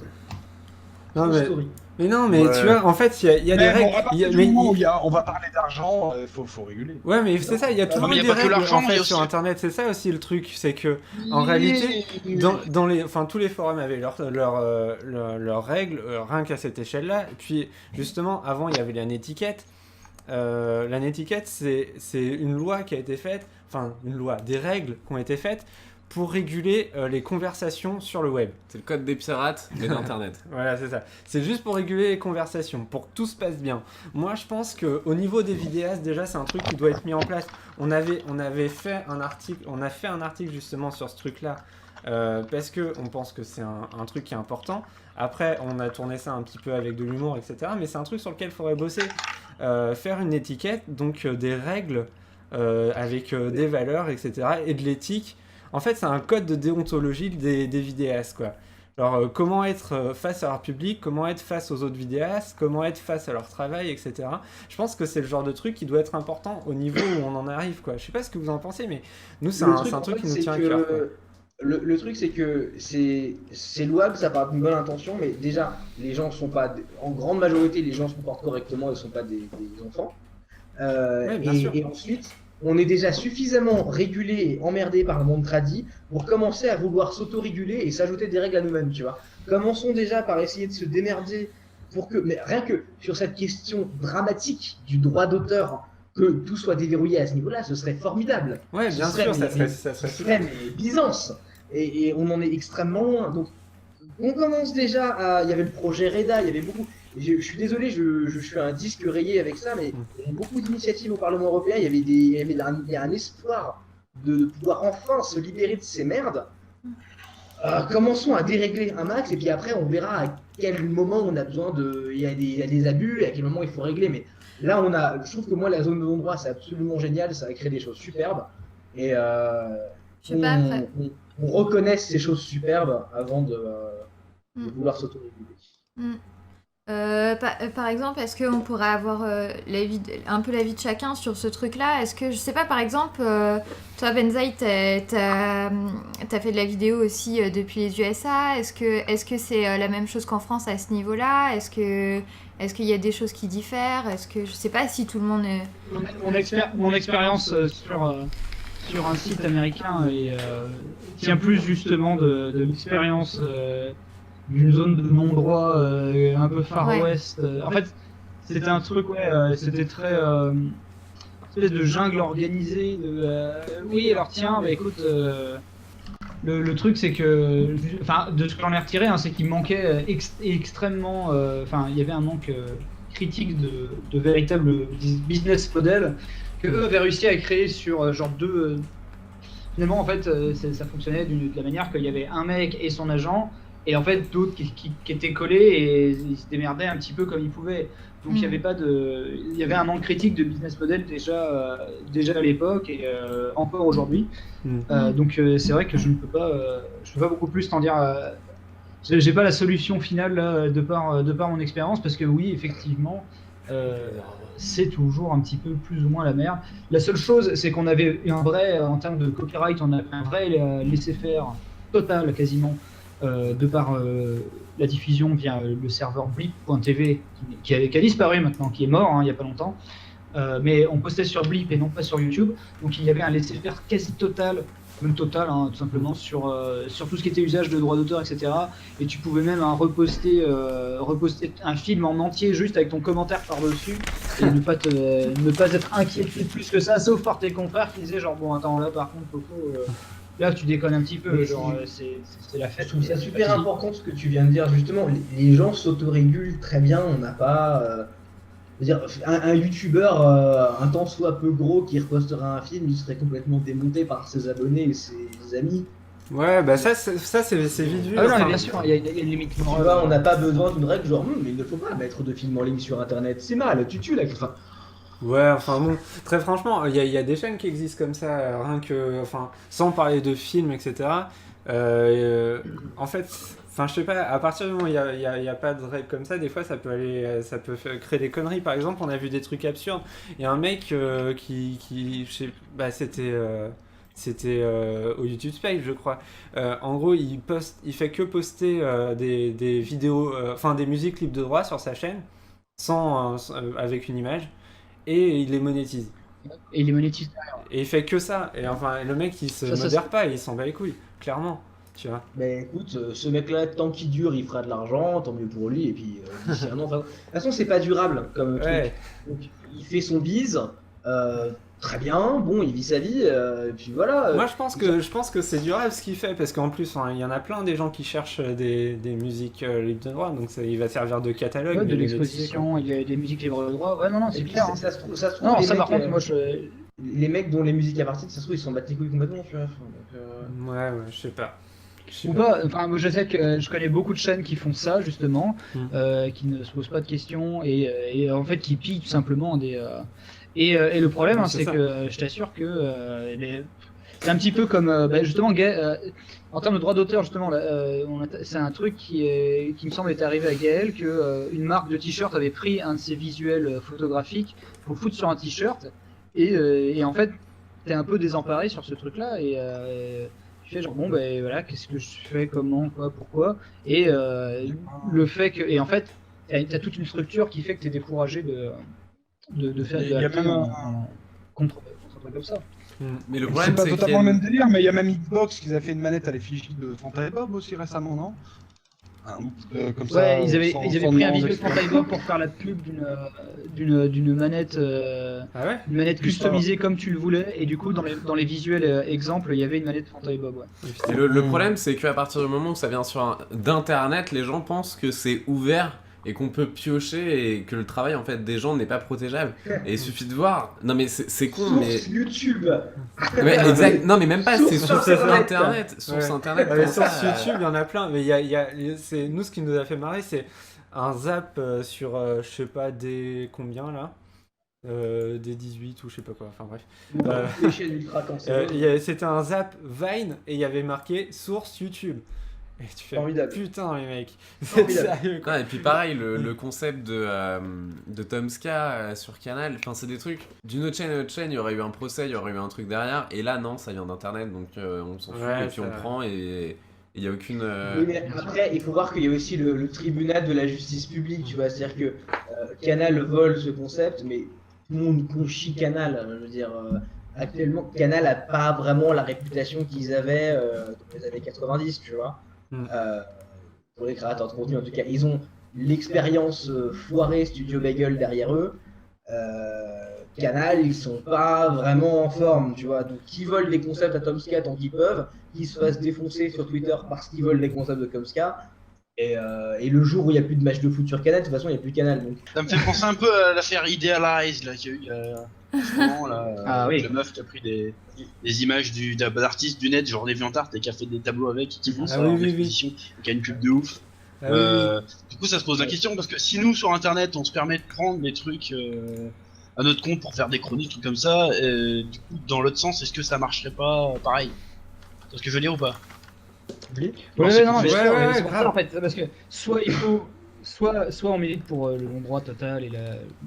Non, True mais, story. mais non, mais Ouais. tu vois, en fait, il y a des Mais règles. bon, à partir du mais moment où on va parler d'argent, faut réguler. Ouais, mais c'est ça, il y a toujours mais y a des pas que règles l'argent, en il y a fait, aussi- sur Internet. C'est ça aussi le truc, c'est que en réalité, dans les, enfin, tous les forums avaient leurs règles, rien qu'à cette échelle-là. Et puis, justement, avant, il y avait l'étiquette. L'étiquette, c'est une loi qui a été faite, enfin, une loi, des règles qui ont été faites pour réguler les conversations sur le web. C'est le code des pirates, mais d'Internet. Voilà, c'est ça. C'est juste pour réguler les conversations, pour que tout se passe bien. Moi, je pense qu'au niveau des vidéastes, déjà, c'est un truc qui doit être mis en place. On avait fait un article justement sur ce truc-là, parce qu'on pense que c'est un truc qui est important. Après, on a tourné ça un petit peu avec de l'humour, etc. Mais c'est un truc sur lequel il faudrait bosser. Faire une étiquette, donc des règles avec des valeurs, etc. Et de l'éthique. En fait, c'est un code de déontologie des vidéastes, quoi. Alors, comment être face à leur public, comment être face aux autres vidéastes, comment être face à leur travail, etc. Je pense que c'est le genre de truc qui doit être important au niveau où on en arrive, quoi. Je sais pas ce que vous en pensez, mais nous, c'est un truc qui nous tient à cœur, quoi. Le truc, c'est que c'est louable, ça part d'une bonne intention, mais déjà, les gens sont pas, en grande majorité, les gens se comportent correctement, ils ne sont pas des enfants. Ouais, bien sûr. Et ensuite, on est déjà suffisamment régulé et emmerdé par le monde tradit pour commencer à vouloir s'auto-réguler et s'ajouter des règles à nous-mêmes, tu vois. Commençons déjà par essayer de se démerder pour que, mais rien que sur cette question dramatique du droit d'auteur, que tout soit déverrouillé à ce niveau-là, ce serait formidable. Ouais, Ce bien serait, sûr, ça mais- serait ce serait mais Byzance. Et on en est extrêmement loin. Donc, on commence déjà à. Il y avait le projet REDA, il y avait beaucoup. Je suis désolé, je fais un disque rayé avec ça, mais il y a beaucoup d'initiatives au Parlement européen. Il y avait un espoir de pouvoir enfin se libérer de ces merdes. Commençons à dérégler un max, et puis après, on verra à quel moment on a besoin de. Il y a des abus, et à quel moment il faut régler. Mais là, je trouve que moi, la zone de non-droit, c'est absolument génial. Ça va créer des choses superbes. Et Je sais pas, après. on reconnaît ces choses superbes avant de vouloir s'auto-réguler. Par exemple, est-ce qu'on pourrait avoir un peu l'avis de chacun sur ce truc-là? Est-ce que, je sais pas, par exemple, toi, Benzaï, t'as fait de la vidéo aussi depuis les USA. Est-ce que c'est la même chose qu'en France à ce niveau-là? Est-ce qu'il y a des choses qui diffèrent? Est-ce que, je sais pas si tout le monde est... Mon expérience sur un site américain tient plus justement de l'expérience d'une zone de non-droit un peu Far Ouais. West. En fait, c'était un truc, c'était très espèce de jungle organisée. Oui, alors tiens, bah écoute, le truc c'est que, enfin, de ce que j'en ai retiré, hein, c'est qu'il manquait extrêmement, enfin, il y avait un manque critique de véritables business model que eux avaient réussi à créer sur genre deux. Finalement, en fait, ça fonctionnait de la manière qu'il y avait un mec et son agent, et en fait d'autres qui étaient collés et ils se démerdaient un petit peu comme ils pouvaient. Donc il y avait pas de, il y avait un manque critique de business model déjà à l'époque et encore aujourd'hui. Donc c'est vrai que je ne peux pas beaucoup plus t'en dire j'ai pas la solution finale là, de par mon expérience, parce que oui, effectivement, c'est toujours un petit peu plus ou moins la merde. La seule chose, c'est qu'on avait un vrai, en termes de copyright, on avait un vrai laisser-faire total quasiment, de par la diffusion via le serveur blip.tv qui a disparu maintenant, qui est mort il y a pas longtemps. Mais on postait sur Blip et non pas sur YouTube, donc il y avait un laisser-faire quasi total, même total, tout simplement, sur tout ce qui était usage de droits d'auteur, etc. Et tu pouvais même reposter un film en entier juste avec ton commentaire par-dessus, et ne pas être inquiété plus que ça, sauf par tes confrères qui disaient genre, bon, attends, là par contre, Coco, là tu déconnes un petit peu, Mais genre, c'est la fête. Je trouve ça super important ce que tu viens de dire, justement. Les gens s'autorégulent très bien, on n'a pas. Je veux dire, un youtubeur, un tant soit peu gros, qui reposterait un film, il serait complètement démonté par ses abonnés et ses amis. Ouais, bah ça c'est vite vu. Ah non, mais enfin, bien sûr, il y a une limite. Tu vois, on n'a pas besoin d'une règle genre, mais il ne faut pas mettre de films en ligne sur internet, c'est mal, tu tues la. Enfin, Ouais, enfin bon, très franchement, il y a des chaînes qui existent comme ça, rien que, enfin, sans parler de films, etc. En fait, enfin, je sais pas, à partir du moment où il y a pas de règles comme ça, des fois ça peut créer des conneries. Par exemple, on a vu des trucs absurdes. Il y a un mec je sais, bah, c'était au YouTube Space, je crois. En gros, il fait que poster des vidéos, enfin des musiques libres de droit sur sa chaîne, avec une image. Et il les monétise. Et il les monétise. Et il fait que ça. Et enfin, le mec, il se Ça, modère pas, il s'en bat les couilles, clairement. Tu vois. mais écoute, ce mec-là, tant qu'il dure, il fera de l'argent, tant mieux pour lui, et puis d'ici un an, enfin, de toute façon, c'est pas durable comme Ouais. truc. Donc, il fait son bise, très bien, bon, il vit sa vie, et puis voilà. Moi, je pense que c'est durable ce qu'il fait, parce qu'en plus, il y en a plein des gens qui cherchent des musiques libres de droit, donc il va servir de catalogue. Ouais, de les l'exposition, il y a des musiques libres de droit. Ouais, non, Et c'est puis, clair. Hein. ça se trouve, Non, les ça mecs, par contre, moi je. les mecs dont les musiques appartiennent, ça se trouve, ils s'en battent les couilles complètement, tu vois. Ouais, je sais pas. Ou pas, enfin, moi je sais que je connais beaucoup de chaînes qui font ça justement, Mm. qui ne se posent pas de questions et en fait qui pillent tout simplement des. Et le problème, Ouais, hein, c'est c'est ça. que je t'assure que c'est un petit peu comme bah, justement en termes de droit d'auteur justement, là, c'est un truc qui me semble être arrivé à Gaël que une marque de t-shirt avait pris un de ses visuels photographiques pour foutre sur un t-shirt et en fait t'es un peu désemparé sur ce truc-là et tu fais genre bon ben voilà qu'est-ce que je fais, comment, quoi, pourquoi et le fait que et en fait t'as toute une structure qui fait que t'es découragé de faire Il y a acter même contre un truc comme ça. Mais le C'est problème, pas c'est qu'il y totalement a le une- même délire, mais il y a même Xbox qui a fait une manette à l'effigie de Fanta et Bob aussi récemment, non? Comme ça, Ouais, ils avaient sans pris un demander visuel exprès. Fanta Bob pour faire la pub d'une manette Ah ouais. une manette Plus customisée comme tu le voulais et du coup dans les visuels exemples il y avait une manette Fanta Bob. Ouais. Et le problème, c'est qu'à partir du moment où ça vient d'internet, les gens pensent que c'est ouvert et qu'on peut piocher et que le travail en fait des gens n'est pas protégeable. Et il suffit de voir. Non mais c'est con, mais Source YouTube. ouais, exact. Non mais même pas. C'est Source sur Internet. internet. Source Ouais. internet. Ouais, mais comme sur ça, YouTube, il y en a plein. Mais c'est nous ce qui nous a fait marrer, c'est un zap sur je sais pas des combien là, des 18 ou je sais pas quoi. Enfin bref. Les chaînes ultra cancéreuses. C'était un zap Vine et il y avait marqué source YouTube. Et tu fais Formidable. putain les mecs, c'est Formidable. sérieux quoi. Non, et puis pareil, le concept de Tomska sur Canal, enfin c'est des trucs. D'une autre chaîne à une autre chaîne, il y aurait eu un procès, il y aurait eu un truc derrière. Et là, non, ça vient d'internet, donc on s'en fout. Ouais, Et puis on ça- prend et il n'y a aucune. Oui, mais après, il faut voir qu'il y a aussi le tribunal de la justice publique, tu vois. C'est-à-dire que Canal vole ce concept, mais tout le monde conchit Canal. Je veux dire, actuellement, Canal n'a pas vraiment la réputation qu'ils avaient dans les années 90, tu vois. Mm. Pour les créateurs de contenu, en tout cas, ils ont l'expérience foirée Studio Bagel derrière eux. Canal, ils sont pas vraiment en forme, tu vois. Donc, ils volent des concepts à Tomska tant qu'ils peuvent, qu'ils se fassent défoncer sur Twitter parce qu'ils volent des concepts de Tomska. Et le jour où il n'y a plus de match de foot sur Canal, de toute façon, il n'y a plus de Canal. Donc, Ça me fait penser un peu à l'affaire Idealize là, qu'il y a eu en ce moment, là, Ah avec oui. la meuf qui a pris des images d'artistes du net, genre DeviantArt, et qui a fait des tableaux avec, qui font ça oui, en oui, oui. exposition, et qui a une pub de ouf. Ah oui, oui. Du coup, ça se pose la question, parce que si nous, sur Internet, on se permet de prendre des trucs à notre compte pour faire des chroniques, trucs comme ça, du coup, dans l'autre sens, est-ce que ça marcherait pas pareil? C'est ce que je veux dire ou pas? public. Non, Ouais, c'est non, pour mais ça. c'est sûr, Ouais, mais c'est pour grave. ça, en fait, parce que soit il faut, soit on milite pour le non-droit total et le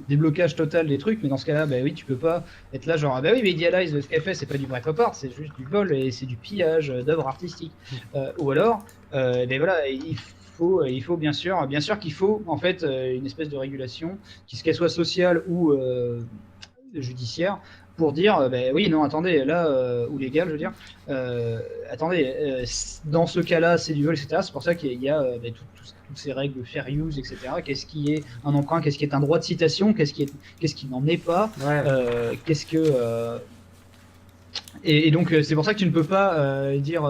déblocage total des trucs, mais dans ce cas-là, bah oui, tu peux pas être là genre, ah bah oui, mais Idealize, ce qu'elle fait, c'est pas du vrai pop art, c'est juste du vol et c'est du pillage d'œuvres artistiques. Ou alors, ben voilà, il faut bien sûr qu'il faut en fait une espèce de régulation, qu'elle soit sociale ou judiciaire, pour dire, ben oui, non, attendez, là, ou légal, je veux dire, attendez, dans ce cas-là, c'est du vol, etc. C'est pour ça qu'il y a ben, toutes ces règles de fair use, etc. Qu'est-ce qui est un emprunt, qu'est-ce qui est un droit de citation, qu'est-ce qui n'en est pas, Ouais. qu'est-ce que... Et donc, c'est pour ça que tu ne peux pas dire,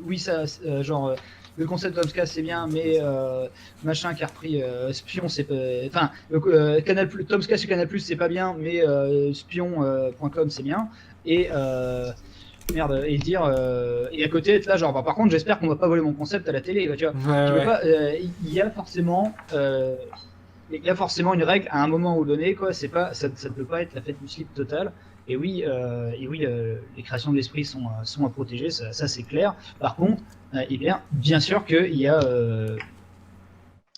oui, ça, genre... le concept de Tomska c'est bien, mais machin qui a repris Spion, c'est pas. Enfin, Tomska sur Canal c'est pas bien, mais Spion.com c'est bien. Et merde, et dire. Et à côté être là, genre, bah, par contre, j'espère qu'on va pas voler mon concept à la télé, tu vois. Ouais, Tu peux ouais. pas. Il y a forcément. Il y a forcément une règle à un moment ou donné, quoi. C'est pas, ça ne peut pas être la fête du slip totale. Et oui, les créations de l'esprit sont à protéger, ça c'est clair. Par contre, eh bien sûr qu'il y a,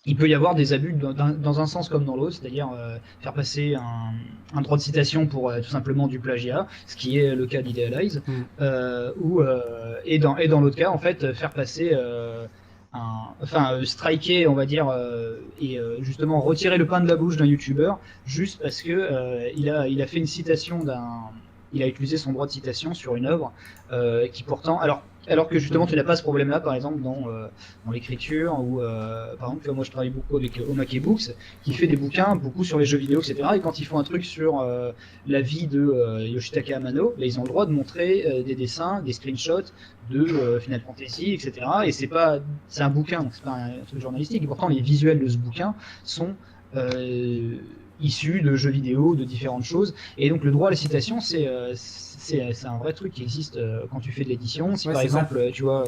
il peut y avoir des abus dans un sens comme dans l'autre, c'est-à-dire faire passer un droit de citation pour tout simplement du plagiat, ce qui est le cas d'Idealize, et dans l'autre cas, en fait, faire passer striker, on va dire, et justement retirer le pain de la bouche d'un youtubeur juste parce que il a fait une citation il a utilisé son droit de citation sur une œuvre qui pourtant, alors que justement tu n'as pas ce problème-là, par exemple dans l'écriture ou par exemple moi je travaille beaucoup avec Omake Books qui fait des bouquins beaucoup sur les jeux vidéo, etc. Et quand ils font un truc sur la vie de Yoshitaka Amano, là, ils ont le droit de montrer des dessins, des screenshots de Final Fantasy, etc. Et c'est un bouquin, donc c'est pas un truc journalistique. Et pourtant les visuels de ce bouquin sont issus de jeux vidéo, de différentes choses. Et donc le droit à la citation, c'est un vrai truc qui existe quand tu fais de l'édition. Si Ouais, par c'est exemple, tu vois,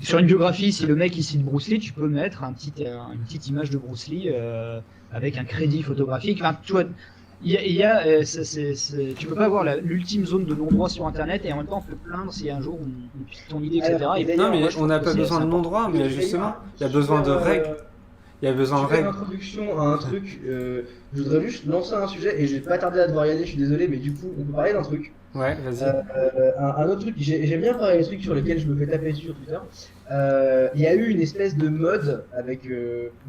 sur une biographie, si le mec il cite Bruce Lee, tu peux mettre une petite image de Bruce Lee avec un crédit photographique. Enfin, tu vois, tu peux pas avoir l'ultime zone de non-droit sur Internet et en même temps te plaindre si un jour on pique ton idée, etc. Alors, Et Non, mais moi, je on n'a trouve pas que besoin c'est de non-droit, mais justement, il y a super, besoin de règles. Il y a besoin de Super règles. introduction à un truc, je voudrais juste lancer un sujet et je vais pas tarder à devoir y aller, je suis désolé, mais du coup on peut parler d'un truc. Ouais, vas-y. Un autre truc, j'aime bien parler des trucs sur lesquels je me fais taper dessus sur Twitter. Il y a eu une espèce de mode avec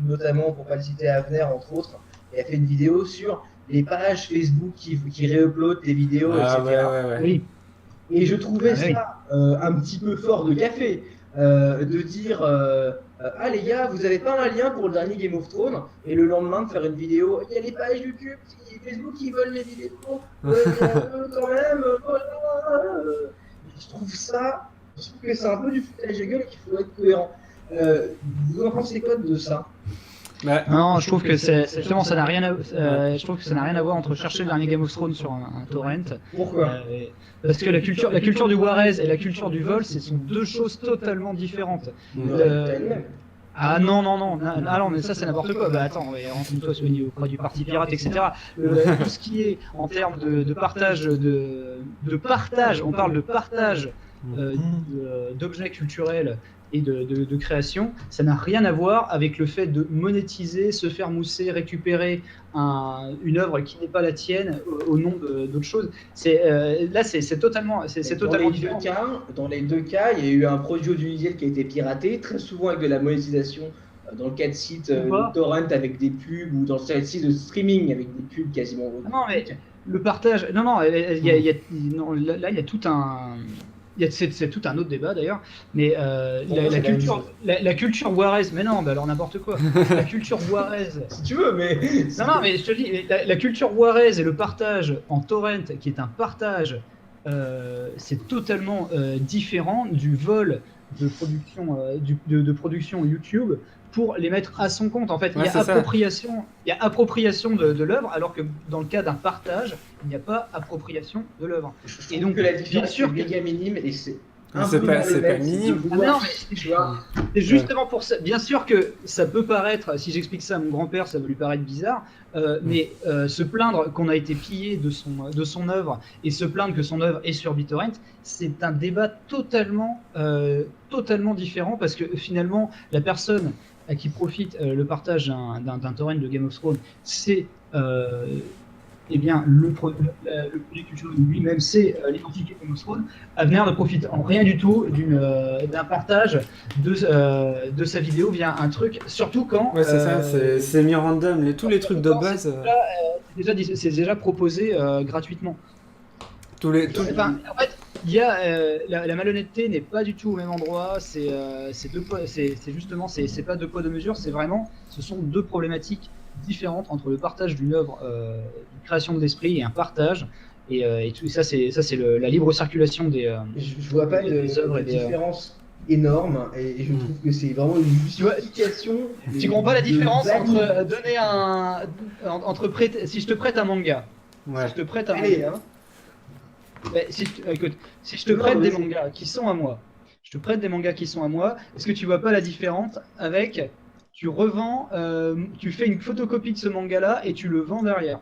notamment, pour pas le citer, Avner entre autres, et a fait une vidéo sur les pages Facebook qui réuploadent tes vidéos, Ah, etc. ouais. oui. Et je trouvais Ah oui. ça un petit peu fort de café, de dire ah les gars, vous avez pas un lien pour le dernier Game of Thrones, et le lendemain de faire une vidéo, il y a les pages YouTube, Facebook qui veulent les vidéos, quand même, voilà. Je trouve que c'est un peu du foutage de gueule et qu'il faut être cohérent. Vous en pensez quoi de ça? Bah, Non, je trouve que justement ça n'a rien je trouve que ça n'a rien à voir entre chercher le dernier Game of Thrones sur un torrent. Pourquoi? Parce que la culture du Juarez et la culture du vol, ce sont deux choses totalement différentes. Ah non, mais ça c'est n'importe quoi. Bah attends, renseigne-toi auprès du parti pirate, etc. Tout ce qui est en termes de partage, de partage, on parle de partage d'objets culturels et de création, ça n'a rien à voir avec le fait de monétiser, se faire mousser, récupérer une œuvre qui n'est pas la tienne au nom d'autres choses. Là, c'est totalement différent. Dans les deux cas, il y a eu un produit audiovisuel qui a été piraté, très souvent avec de la monétisation. Dans le cas de sites de torrent avec des pubs, ou dans le cas de sites de streaming avec des pubs quasiment. Non, mais le partage. Non, là, il y a tout un. C'est tout un autre débat d'ailleurs, mais la culture Juarez, mais non, bah alors n'importe quoi. La culture Juarez. Si tu veux, mais. Non, mais je te dis, la culture Juarez et le partage en torrent, qui est un partage, c'est totalement différent du vol de production, de production YouTube pour les mettre à son compte. En fait, il y a appropriation de l'œuvre, alors que dans le cas d'un partage, il n'y a pas appropriation de l'œuvre. Et donc que la différence est méga minime et c'est C'est pas minime. Ah non, mais tu vois. c'est justement pour ça. Bien sûr que ça peut paraître, si j'explique ça à mon grand-père, ça va lui paraître bizarre, mais se plaindre qu'on a été pillé de son œuvre et se plaindre que son œuvre est sur BitTorrent, c'est un débat totalement différent parce que finalement, la personne à qui profite le partage d'un torrent de Game of Thrones, c'est eh bien, le produit culturel lui-même, c'est l'identité Game of Thrones. Avner ne profite en rien du tout d'un partage de sa vidéo via un truc, surtout quand... Ouais, c'est ça, c'est mis random, tous les trucs de base... C'est déjà proposé gratuitement. Enfin, en fait, il y a la malhonnêteté n'est pas du tout au même endroit. C'est justement, c'est pas deux poids deux mesures. C'est vraiment, ce sont deux problématiques différentes entre le partage d'une œuvre, une création d'esprit et un partage. Et tout ça, c'est la libre circulation des. Je vois pas des œuvres et des différence énorme et je trouve que c'est vraiment une justification. Tu comprends pas la différence entre donner entre prêter, si je te prête un manga, ouais. Si je te prête un manga. Écoute, si je te prête des mangas qui sont à moi, est-ce que tu vois pas la différence avec tu revends, tu fais une photocopie de ce manga-là et tu le vends derrière.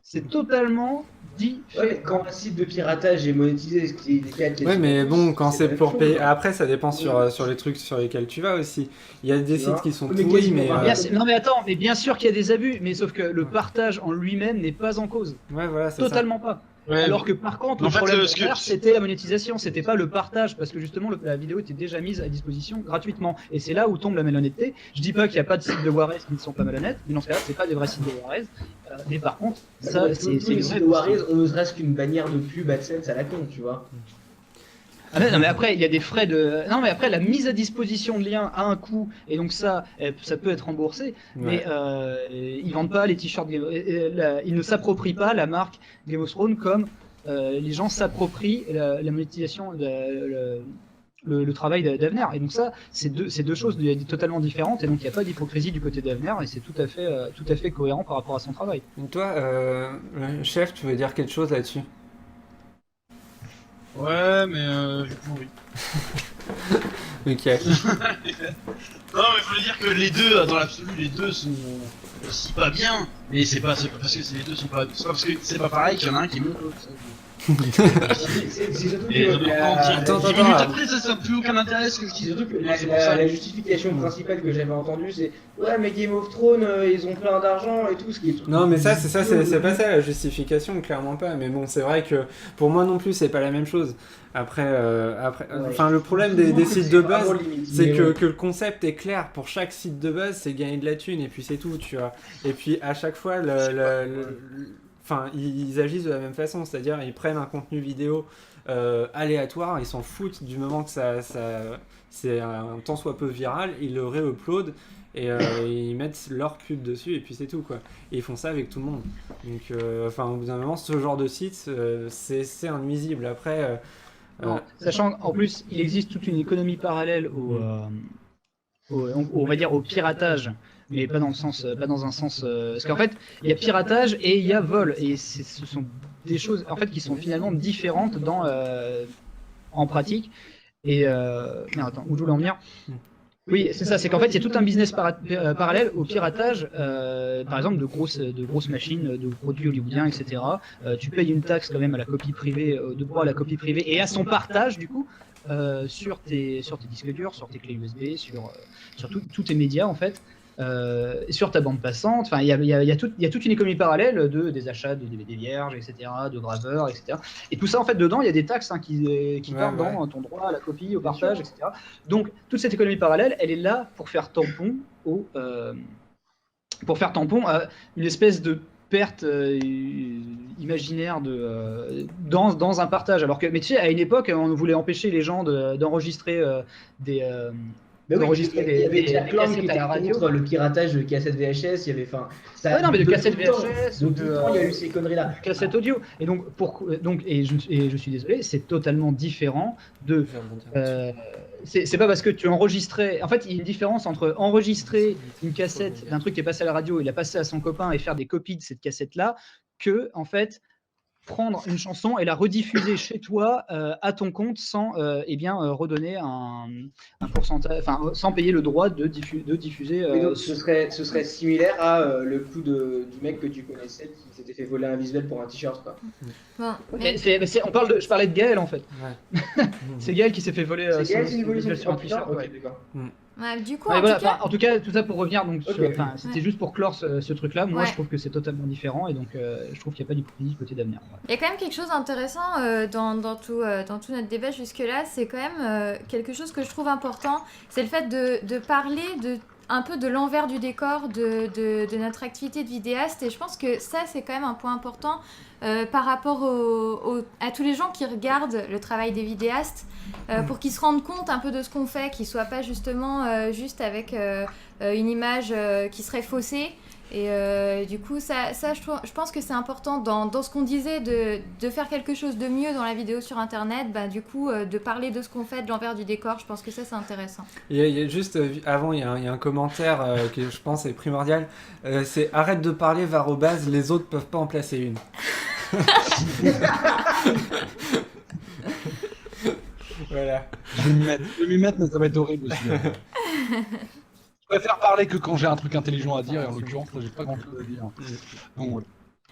C'est totalement différent. Ouais, quand un site de piratage est monétisé, ce qui est ouais, mais bon, quand c'est pour payer. Après, ça dépend sur les trucs sur lesquels tu vas aussi. Il y a des sites qui sont pourris, mais. Non, mais attends, mais bien sûr qu'il y a des abus, mais sauf que le partage en lui-même n'est pas en cause. Ouais, voilà, c'est totalement ça. Pas. Ouais, alors que par contre, le problème c'était la monétisation, c'était pas le partage, parce que justement la vidéo était déjà mise à disposition gratuitement. Et c'est là où tombe la malhonnêteté. Je dis pas qu'il n'y a pas de sites de Warez qui ne sont pas malhonnêtes, mais dans ce cas-là, c'est pas des vrais sites de Warez. Mais par contre, ça, c'est les sites de Warez, on ne serait-ce qu'une bannière de pub AdSense à la con, tu vois. Ah non, mais après il y a des frais de. Non mais après la mise à disposition de liens a un coût et donc ça peut être remboursé. Ouais. Mais ils vendent pas les t-shirts. Ils ne s'approprient pas la marque Game of Thrones comme les gens s'approprient la monétisation, le travail d'Avner. Et donc ça, c'est deux choses totalement différentes. Et donc il n'y a pas d'hypocrisie du côté d'Avner et c'est tout à fait cohérent par rapport à son travail. Donc toi, chef, tu veux dire quelque chose là-dessus? Ouais, mais j'ai pourri. Ok. Non, mais faut dire que les deux, dans l'absolu, les deux sont aussi pas bien. Mais c'est pas parce que les deux sont pas. C'est pas parce que c'est pas pareil qu'il y en a un qui est mieux que l'autre. C'est surtout que 10 minutes après, ça n'a plus aucun intérêt ce que je dis. Surtout que la justification principale que j'avais entendue, c'est ouais, mais Game of Thrones, ils ont plein d'argent et tout ce qui est. Non, mais c'est pas ça la justification, clairement pas. Mais bon, c'est vrai que pour moi non plus, c'est pas la même chose. Après, enfin, le problème des sites de base, c'est que le concept est clair. Pour chaque site de base, c'est gagner de la thune et puis c'est tout, tu vois. Et puis à chaque fois, enfin, ils agissent de la même façon, c'est-à-dire ils prennent un contenu vidéo aléatoire, ils s'en foutent du moment que c'est un tant soit peu viral, ils le réuploadent et ils mettent leur pub dessus et puis c'est tout quoi. Et ils font ça avec tout le monde. Donc, enfin, au bout d'un moment, ce genre de site, c'est un nuisible. Après, sachant en plus, il existe toute une économie parallèle on va dire au piratage. Mais pas dans un sens, parce qu'en fait, il y a piratage et il y a vol, et ce sont des choses en fait qui sont finalement différentes en pratique. Et merde, attends, où je voulais en venir? Oui, c'est ça, c'est qu'en fait, il y a tout un business parallèle au piratage, par exemple de grosses machines, de produits hollywoodiens, etc. Tu payes une taxe quand même à la copie privée, de droit à la copie privée et à son partage du coup. Sur tes disques durs, sur tes clés USB, sur tous tes médias en fait. Sur ta bande passante, enfin il y a toute une économie parallèle des achats de DVD vierges, etc., de graveurs, etc. Et tout ça en fait dedans il y a des taxes qui partent dans ton droit à la copie, au partage, etc. Donc toute cette économie parallèle, elle est là pour faire tampon à une espèce de perte imaginaire dans un partage. Alors que, mais tu sais, à une époque, on voulait empêcher les gens d'enregistrer des cassettes à la radio. Contre le piratage de cassettes VHS, il y avait, enfin, ça. Ouais, non, mais de cassettes VHS, donc il y a eu ces conneries-là. Cassettes audio. Et donc, je suis désolé, c'est totalement différent de. C'est pas parce que tu enregistrais. En fait, il y a une différence entre enregistrer une cassette d'un truc qui est passé à la radio et la passer à son copain et faire des copies de cette cassette-là, que en fait prendre une chanson et la rediffuser chez toi à ton compte sans redonner un pourcentage, enfin sans payer le droit de diffuser. Mais donc, ce serait similaire à le coup du mec que tu connaissais qui s'était fait voler un visuel pour un t-shirt, quoi. Bon, mais- Je parlais de Gaël en fait. Ouais. C'est Gaël qui s'est fait voler C'est Gaël qui lui volait visuel son sur un t-shirt. t-shirt. Ouais. Ok, d'accord. ouais, du coup, Ouais, en voilà, tout cas, en tout cas, tout ça pour revenir, donc, Ok. c'était juste pour clore ce truc-là. Moi, Ouais. je trouve que c'est totalement différent et donc je trouve qu'il n'y a pas d'hypocrisie côté d'avenir. Ouais. il y a quand même quelque chose d'intéressant dans tout notre débat jusque-là. C'est quand même quelque chose que je trouve important. C'est le fait de parler un peu de l'envers du décor de notre activité de vidéaste. Et je pense que ça, c'est quand même un point important par rapport à tous les gens qui regardent le travail des vidéastes pour qu'ils se rendent compte un peu de ce qu'on fait, qu'ils ne soient pas justement juste avec une image qui serait faussée. Et du coup, je pense que c'est important dans ce qu'on disait de faire quelque chose de mieux dans la vidéo sur Internet, du coup, de parler de ce qu'on fait, de l'envers du décor. Je pense que ça, c'est intéressant. Il y a juste, avant, il y a un commentaire que je pense est primordial. C'est arrête de parler, va aux bases, les autres peuvent pas en placer une. Voilà. Je vais m'y mettre, mais ça va être horrible aussi. Je préfère parler que quand j'ai un truc intelligent à dire, et en l'occurrence, là, j'ai pas grand chose à dire. Donc, voilà.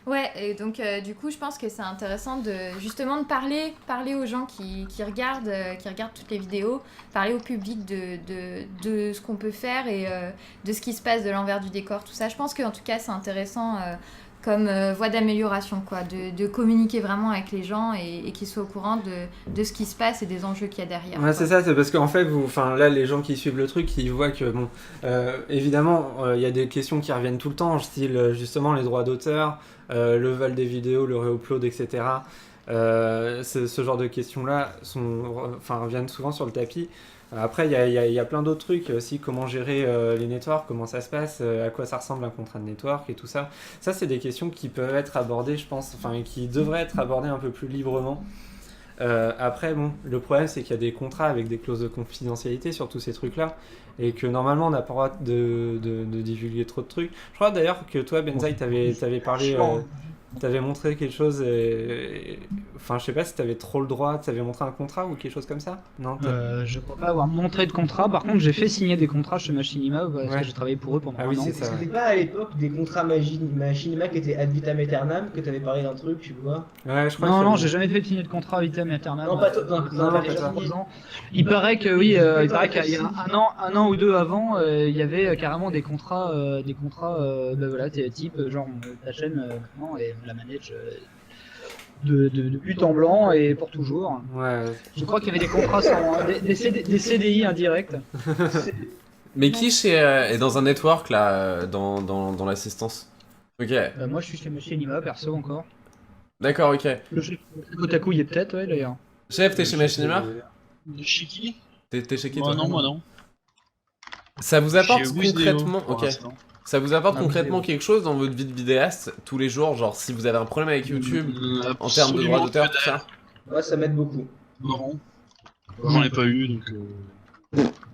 Ouais, et donc du coup, je pense que c'est intéressant de justement de parler aux gens qui regardent toutes les vidéos, parler au public de ce qu'on peut faire et de ce qui se passe de l'envers du décor, tout ça. Je pense qu'en tout cas, c'est intéressant comme voie d'amélioration, quoi, de communiquer vraiment avec les gens et qu'ils soient au courant de ce qui se passe et des enjeux qu'il y a derrière. Ouais, quoi. c'est ça, c'est parce qu'en fait, là, les gens qui suivent le truc, ils voient que, bon, évidemment, il y a des questions qui reviennent tout le temps, style justement les droits d'auteur, le vol des vidéos, le re-upload, etc. Ce genre de questions-là reviennent souvent sur le tapis. Après, il y a plein d'autres trucs aussi, comment gérer les networks, comment ça se passe, à quoi ça ressemble un contrat de network et tout ça. Ça, c'est des questions qui peuvent être abordées, je pense, et qui devraient être abordées un peu plus librement. Après, bon, le problème, c'est qu'il y a des contrats avec des clauses de confidentialité sur tous ces trucs-là, et que normalement, on n'a pas le droit de divulguer trop de trucs. Je crois d'ailleurs que toi, Benzaï, t'avais parlé... T'avais montré quelque chose, enfin je sais pas si t'avais trop le droit, t'avais montré un contrat ou quelque chose comme ça? Non. Je crois pas avoir montré de contrat. Par contre, j'ai fait signer des contrats chez Machinima parce Ouais. que j'ai travaillé pour eux pendant Ah un oui, an. c'est ça. C'était pas à l'époque des contrats Machinima qui étaient ad vitam aeternam, que t'avais parlé d'un truc, tu vois? Ouais, je crois Non, que j'ai jamais fait signer de contrat à vitam aeternam. Non, pas toi, non, pas déjà toi. signé. Il paraît que oui, il paraît qu'il y a un an ou deux avant, il y avait carrément des contrats, voilà, type genre ta chaîne maintenant et la manage de but en blanc et pour toujours. Ouais. Je crois qu'il y avait des contrats des CDI indirects. Mais qui est dans un network là, dans l'assistance? Ok, Moi, je suis chez Machinima, perso encore. d'accord, ok. Le chef Kotaku y est peut-être, ouais, d'ailleurs. Chef, t'es chez Machinima? De chez qui? T'es chez qui Moi toi? non, moi non. Ça vous apporte Chez Wizeo, concrètement, pour ok. l'instant. Ça vous apporte Ah, concrètement Wizeo. quelque chose dans votre vie de vidéaste tous les jours, genre si vous avez un problème avec YouTube en termes de droits Absolument d'auteur, que tout ça? Ouais, ça m'aide beaucoup. Non. J'en ai pas eu, donc.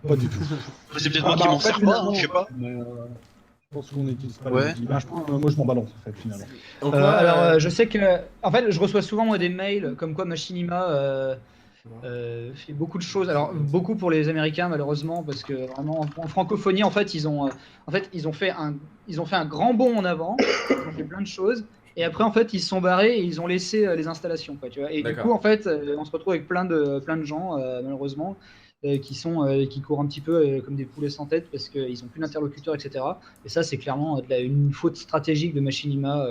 Pas du tout. Après, c'est peut-être Ah, moi qui bah, m'en en fait, sers pas, hein, je sais pas. Mais, je pense qu'on n'utilise pas Ouais. les outils. Bah, moi, je m'en balance en fait, finalement. Donc, Je sais que, en fait, je reçois souvent moi des mails comme quoi Machinima fait beaucoup de choses. Alors beaucoup pour les Américains malheureusement parce que vraiment en francophonie en fait ils ont fait un grand bond en avant. Ils ont fait plein de choses. Et après, en fait, ils se sont barrés et ils ont laissé les installations, quoi, tu vois. Et du D'accord. coup, en fait, on se retrouve avec plein de gens, malheureusement, qui courent un petit peu comme des poulets sans tête parce qu'ils n'ont plus d'interlocuteur, etc. Et ça, c'est clairement une faute stratégique de Machinima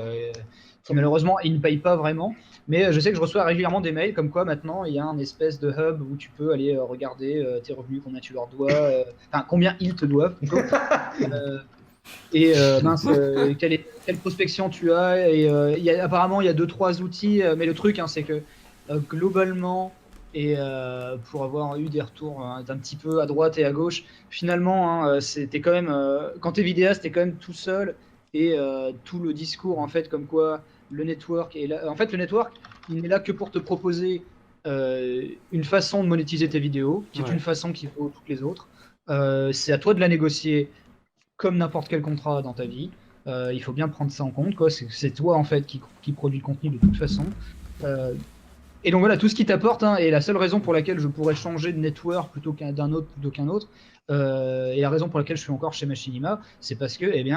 qui, malheureusement, ils ne payent pas vraiment. Mais je sais que je reçois régulièrement des mails comme quoi, maintenant, il y a un espèce de hub où tu peux aller regarder tes revenus, combien tu leur dois, enfin, combien ils te doivent, plutôt. Quelle prospection tu as et apparemment il y a 2-3 outils mais le truc c'est que globalement et pour avoir eu des retours d'un petit peu à droite et à gauche finalement c'était quand même quand t'es vidéaste t'es quand même tout seul et tout le discours en fait comme quoi le network est là. En fait le network il n'est là que pour te proposer une façon de monétiser tes vidéos qui est une façon qui vaut toutes les autres. C'est à toi de la négocier comme n'importe quel contrat dans ta vie. Il faut bien prendre ça en compte, quoi. C'est toi en fait qui produit le contenu de toute façon. Et donc voilà, tout ce qui t'apporte, hein, et la seule raison pour laquelle je pourrais changer de network plutôt qu'un autre, et la raison pour laquelle je suis encore chez Machinima, c'est parce que j'ai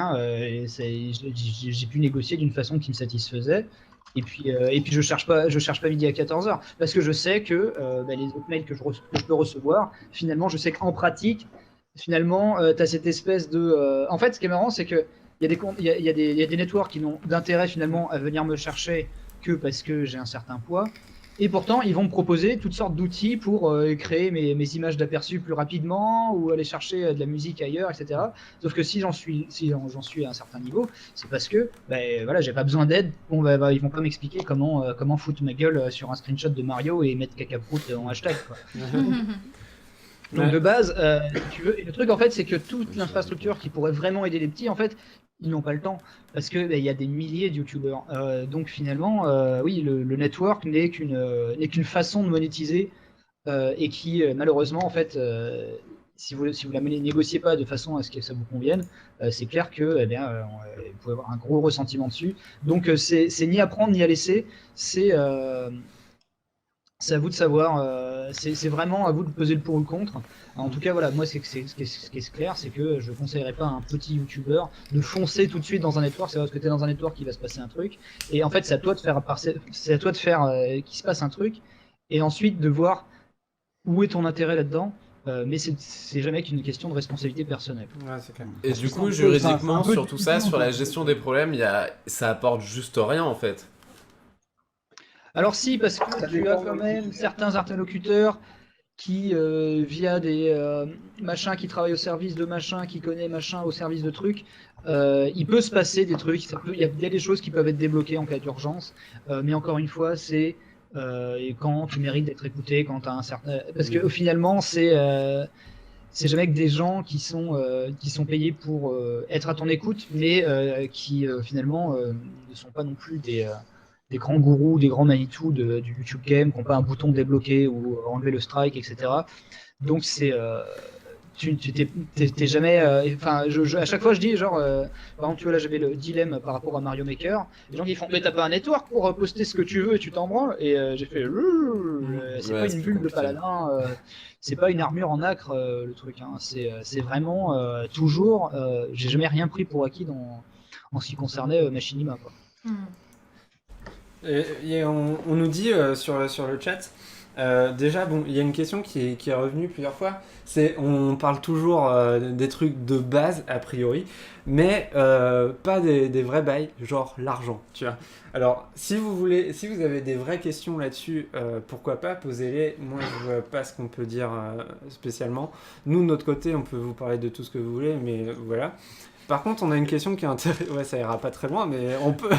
pu négocier d'une façon qui me satisfaisait. Et puis je cherche pas midi à 14h, parce que je sais que les autres mails que je peux recevoir, finalement, je sais qu'en pratique, finalement, tu as cette espèce de... En fait, ce qui est marrant, c'est que il y a des networks qui n'ont d'intérêt finalement à venir me chercher que parce que j'ai un certain poids. Et pourtant, ils vont me proposer toutes sortes d'outils pour créer mes images d'aperçu plus rapidement ou aller chercher de la musique ailleurs, etc. Sauf que si j'en suis à un certain niveau, c'est parce que voilà, j'ai pas besoin d'aide. Bon, ils vont pas m'expliquer comment foutre ma gueule sur un screenshot de Mario et mettre cacaproute en hashtag, quoi. Donc de base, si tu veux, et le truc en fait, c'est que toute l'infrastructure qui pourrait vraiment aider les petits, en fait, ils n'ont pas le temps parce que il y a des milliers de youtubeurs. Donc finalement, oui, le network n'est qu'une façon de monétiser et qui malheureusement en fait, si vous la négociez pas de façon à ce que ça vous convienne, c'est clair que vous pouvez avoir un gros ressentiment dessus. Donc c'est ni à prendre ni à laisser. C'est à vous de savoir, c'est vraiment à vous de peser le pour ou le contre. En tout cas, voilà, moi, ce qui est clair, c'est que je conseillerais pas à un petit youtubeur de foncer tout de suite dans un network. C'est parce que tu es dans un network qu'il va se passer un truc. Et en fait, c'est à toi de faire qu'il se passe un truc. Et ensuite, de voir où est ton intérêt là-dedans. Mais c'est jamais qu'une question de responsabilité personnelle. Ouais, c'est clair. Et du coup, juridiquement, sur tout ça, sur la gestion des problèmes, ça apporte juste rien en fait. Alors si, parce que tu as quand même certains interlocuteurs qui, via des machins qui travaillent au service de machin, qui connaît machin au service de trucs, il peut se passer des trucs, il y a des choses qui peuvent être débloquées en cas d'urgence, mais encore une fois, c'est quand tu mérites d'être écouté, quand tu as un certain... Parce que finalement, c'est jamais que des gens qui sont payés pour être à ton écoute, mais qui finalement ne sont pas non plus des grands gourous, des grands Manitou du YouTube Game, qui n'ont pas un bouton débloqué ou enlever le strike, etc. Donc c'est... tu t'es jamais... Enfin, à chaque fois je dis, genre... par exemple, tu vois, là j'avais le dilemme par rapport à Mario Maker. Les gens qui font, mais t'as pas un network pour poster ce que tu veux et tu t'en branles. Et j'ai fait... c'est pas une bulle de paladin, c'est pas une armure en acre, le truc. Hein. C'est vraiment toujours... j'ai jamais rien pris pour acquis en ce qui concernait Machinima, quoi. Et on nous dit sur le chat, déjà, bon, il y a une question qui est revenue plusieurs fois, on parle toujours des trucs de base, a priori, mais pas des vrais bails, genre l'argent, tu vois. Alors, si vous avez des vraies questions là-dessus, pourquoi pas, posez-les. Moi, je vois pas ce qu'on peut dire spécialement. Nous, de notre côté, on peut vous parler de tout ce que vous voulez, mais voilà. Par contre, on a une question qui est intéressante. Ouais, ça ira pas très loin, mais on peut.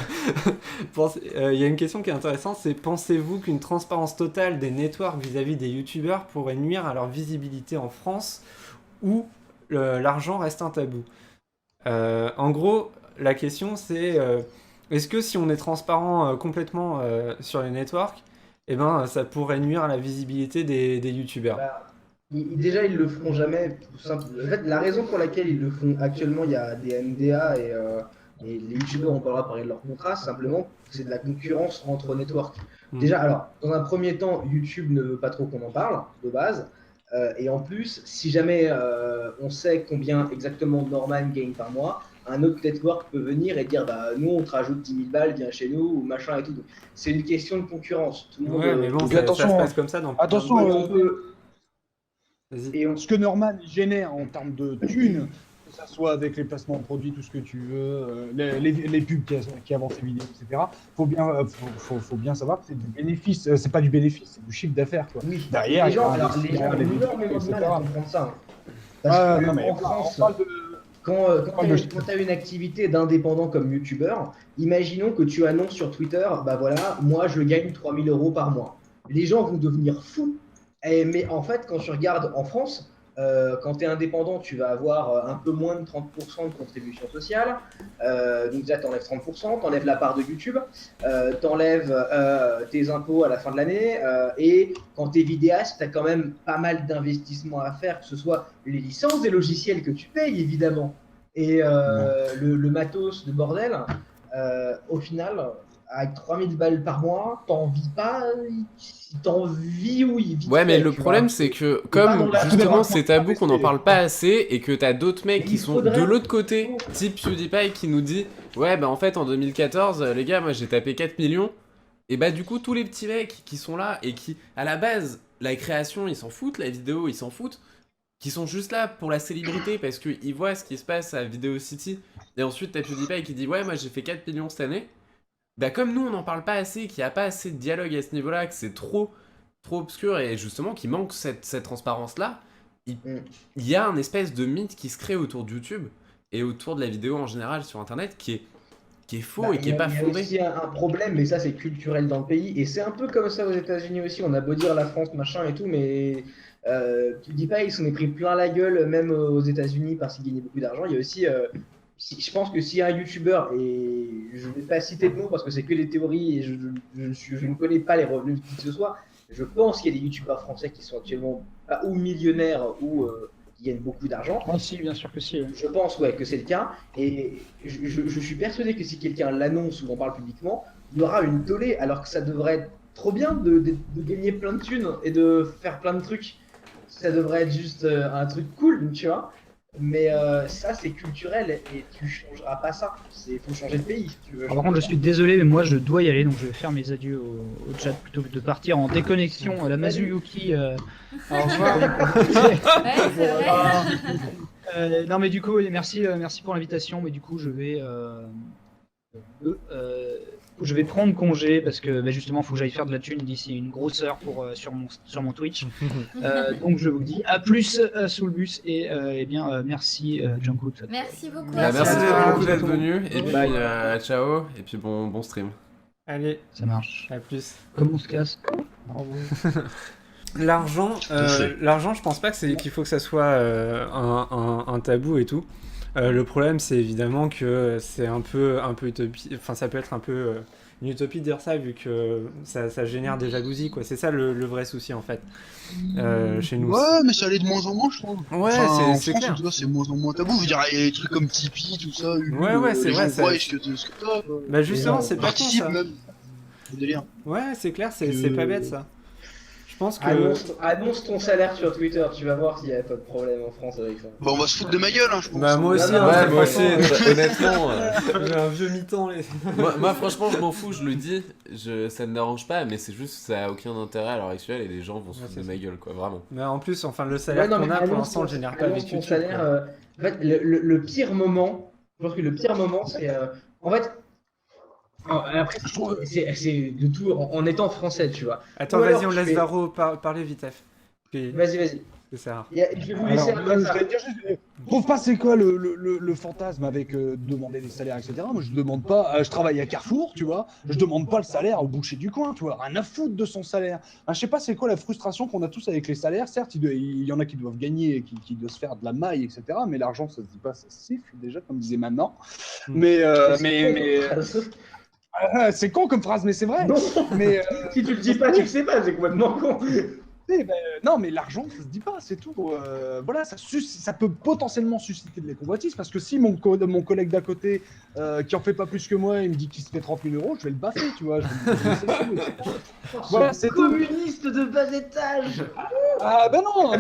Il y a une question qui est intéressante, c'est pensez-vous qu'une transparence totale des networks vis-à-vis des youtubeurs pourrait nuire à leur visibilité en France ou l'argent reste un tabou? En gros, la question c'est est-ce que si on est transparent complètement sur les networks, eh ben, ça pourrait nuire à la visibilité des youtubeurs? Déjà, ils le feront jamais. En fait, la raison pour laquelle ils le font actuellement, il y a des NDA et les youtubeurs, on parler de leur contrat, simplement, c'est de la concurrence entre networks. Déjà, alors, dans un premier temps, YouTube ne veut pas trop qu'on en parle, de base. Et en plus, si jamais on sait combien exactement Norman gagne par mois, un autre network peut venir et dire bah nous on te rajoute 10 000 balles, viens chez nous ou machin et tout. C'est une question de concurrence. Tout le monde, ouais, mais bon, ça se passe comme ça dans attention, ce que Norman génère en termes de thunes, que ça soit avec les placements de produits, tout ce que tu veux, les pubs qui avancent les vidéos, etc. Faut bien savoir que c'est du bénéfice. C'est pas du bénéfice, c'est du chiffre d'affaires. Oui. Derrière, les gens ont énormément de mal à comprendre ça. Parce que en France, quand tu as une activité d'indépendant comme youtubeur, imaginons que tu annonces sur Twitter, bah voilà, moi je gagne 3 000 € par mois. Les gens vont devenir fous. Mais en fait, quand tu regardes en France, quand tu es indépendant, tu vas avoir un peu moins de 30% de contribution sociale. Donc déjà, tu enlèves 30%, tu enlèves la part de YouTube, tu enlèves tes impôts à la fin de l'année. Et quand tu es vidéaste, tu as quand même pas mal d'investissements à faire, que ce soit les licences des logiciels que tu payes, évidemment. Et le matos de bordel, au final, avec 3000 balles par mois, t'en vis pas, t'en vis, oui, vite Ouais, mais fait, le tu problème, vois. c'est que, pas dans comme la- justement c'est tabou qu'on n'en parle pas assez, et que t'as d'autres mecs Mais qui il sont faudrait- de l'autre côté, type PewDiePie qui nous dit ouais, bah en fait en 2014, les gars, moi j'ai tapé 4 millions, et bah du coup, tous les petits mecs qui sont là et qui, à la base, la création ils s'en foutent, la vidéo ils s'en foutent, qui sont juste là pour la célébrité parce qu'ils voient ce qui se passe à Video City, et ensuite t'as PewDiePie qui dit ouais, moi j'ai fait 4 millions cette année. Bah comme nous on n'en parle pas assez, qu'il n'y a pas assez de dialogue à ce niveau-là, que c'est trop obscur et justement qu'il manque cette transparence-là, il, Mm. il y a un espèce de mythe qui se crée autour de YouTube et autour de la vidéo en général sur Internet qui est faux Bah, et qui est pas il y a fondé. aussi un problème, mais ça c'est culturel dans le pays, et c'est un peu comme ça aux États-Unis aussi. On a beau dire la France machin et tout, mais tu dis pas, ils s'en est pris plein la gueule, même aux États-Unis parce qu'ils gagnaient beaucoup d'argent. Il y a aussi, je pense que si un YouTuber, et je vais pas citer de nom parce que c'est que des théories et je ne connais pas les revenus de qui que ce soit, je pense qu'il y a des YouTubeurs français qui sont actuellement ou millionnaires ou qui gagnent beaucoup d'argent. Ah si, bien sûr que si. Ouais. Je pense ouais, que c'est le cas. Et je suis persuadé que si quelqu'un l'annonce ou en parle publiquement, il y aura une tollée, alors que ça devrait être trop bien de gagner plein de thunes et de faire plein de trucs. Ça devrait être juste un truc cool, tu vois. Mais ça, c'est culturel et tu changeras pas ça. Il faut changer de pays si tu veux. Alors, par contre, je suis désolé, mais moi je dois y aller, donc je vais faire mes adieux au chat plutôt que de partir en déconnexion à la Mazuyuki. Au revoir. Ouais, c'est vrai. Non, mais du coup, merci pour l'invitation, mais du coup, je vais prendre congé parce que bah, justement, il faut que j'aille faire de la thune d'ici une grosse heure sur mon Twitch. Donc, je vous dis à plus sous le bus et eh bien, merci Jungkook. Merci beaucoup. Bah, à merci toi. beaucoup d'être venu et puis Bye. ciao et puis bon stream. Allez, Ça marche. à plus. Comment on se casse? L'argent, fait. l'argent, je pense pas qu'il faut que ça soit un tabou et tout. Le problème, c'est évidemment que c'est un peu utopie. Enfin, ça peut être un peu une utopie de dire ça, vu que ça génère des jalousies, quoi. C'est ça le vrai souci, en fait, chez nous. Ouais, mais ça allait de moins en moins, je trouve. Ouais, en c'est France, clair. en tout cas, c'est de moins en moins tabou. Je veux dire, il y a des trucs comme Tipeee, tout ça. Ulule, Ouais, c'est les vrai, gens ça- voient ce que t'as. Bah justement, gens c'est pas con, Participe ça. même. Le délire. Ouais, c'est clair, c'est pas bête, ça. Je pense que... Annonce ton salaire sur Twitter, tu vas voir s'il n'y a pas de problème en France avec ça. Bah, on va se foutre de ma gueule, hein, je pense. Bah moi aussi, Non, non, hein, Ouais, moi aussi, franchement, honnêtement. j'ai un vieux mi-temps, les... Moi, franchement, je m'en fous, je le dis, ça me dérange pas, mais c'est juste que ça a aucun intérêt à l'heure actuelle et les gens vont se Ouais, foutre de c'est ma gueule, quoi, vraiment. Mais en plus, enfin, le salaire Ouais, non, qu'on mais a, pour annonce l'instant, on le ton- génère pas annonce avec ton YouTube. salaire, quoi. en fait, le pire moment, je pense que le pire moment, c'est. En fait. Après, c'est de tout en étant français, tu vois. Attends, Ou alors, vas-y, on je laisse fais- Varro parler vite, F. Puis, Vas-y. c'est rare. Je vais vous laisser Alors, après je ça. vais te dire juste, je trouve pas c'est quoi le fantasme avec demander des salaires, etc. Moi, je demande pas, je travaille à Carrefour, tu vois, je demande pas le salaire au boucher du coin, tu vois, rien à foutre de son salaire. Je sais pas c'est quoi la frustration qu'on a tous avec les salaires. Certes, il y en a qui doivent gagner, qui doivent se faire de la maille, etc. Mais l'argent, ça se dit pas, ça se siffle déjà, comme disait maintenant. Mais c'est con comme phrase, mais c'est vrai. Non, Mais si tu le dis pas, tu le sais pas, c'est complètement con. non, mais l'argent, ça se dit pas, c'est tout. Voilà, ça peut potentiellement susciter de la convoitise parce que si mon collègue d'à côté, qui en fait pas plus que moi, il me dit qu'il se fait 30 000 euros, je vais le baffer, tu vois. Je vais me dire, c'est tout, etc. Voilà, c'est tout. Communiste de bas étage. Ah ben non,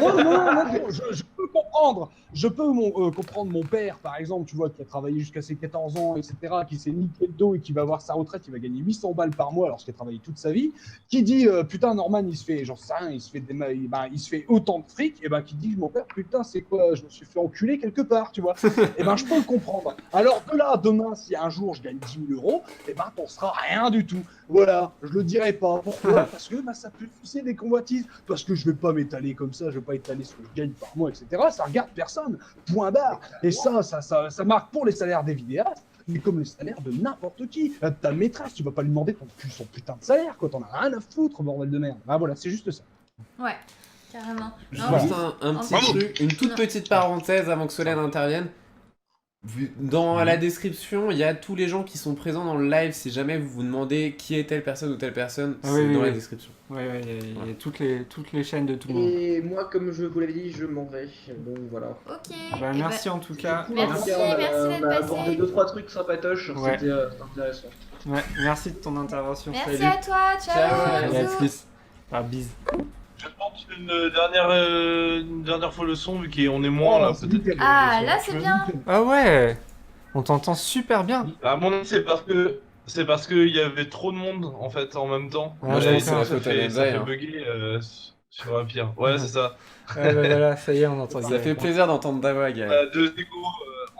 je peux comprendre. Je peux comprendre mon père, par exemple, tu vois, qui a travaillé jusqu'à ses 14 ans, etc., qui s'est niqué le dos et qui va avoir sa retraite, il va gagner 800 balles par mois alors qu'il a travaillé toute sa vie, qui dit putain Norman il se fait, j'en sais rien, il se fait autant de fric, et ben qui dit mon père putain c'est quoi, je me suis fait enculer quelque part, tu vois. Et ben je peux le comprendre. Alors de là, demain, si un jour je gagne 10 000 euros, et ben t'en seras rien du tout. Voilà, je le dirai pas. Pourquoi? Parce que ça peut susciter des convoitises. Parce que je vais pas m'étaler comme ça, je vais pas étaler ce que je gagne par mois, etc. Ça regarde personne. Point barre. Et ça marque pour les salaires des vidéastes, mais comme les salaires de n'importe qui. Ta maîtresse, tu vas pas lui demander son putain de salaire, quoi. T'en as rien à foutre, bordel de merde. Ah voilà, c'est juste ça. Ouais, carrément. Non, Juste un petit Bravo. truc, une toute petite parenthèse avant que Solène intervienne. Dans la description, il y a tous les gens qui sont présents dans le live. Si jamais vous vous demandez qui est telle personne ou telle personne, Ah c'est oui, dans oui, la oui. description. Ouais, il y a toutes les chaînes de tout le monde. Et moi, comme je vous l'avais dit, je m'en vais. Donc voilà. Ok. Bah, eh merci en tout cas. Cool, Merci, en tout cas, on a- merci d'être on a passé. abordé 2-3 trucs sympatoches, Ouais. c'était intéressant. Ouais, merci de ton intervention. Merci Salut. à toi, ciao. Ciao, Allez, à bisous. plus. Ah, bise. Je pense une dernière fois le son, vu qu'on est moins là, c'est peut-être. nickel. Ah, là c'est bien. Ah ouais, on t'entend super bien. À mon avis, c'est parce que il y avait trop de monde en fait en même temps. Ah, Moi, je d'accord. pense que c'est la ça faute à fait Benzaï, hein. bugger sur un pire. Ouais, c'est ça. Ah bah voilà, ça y est, on entend Ça bien. fait plaisir d'entendre ta voix, On Gaël. a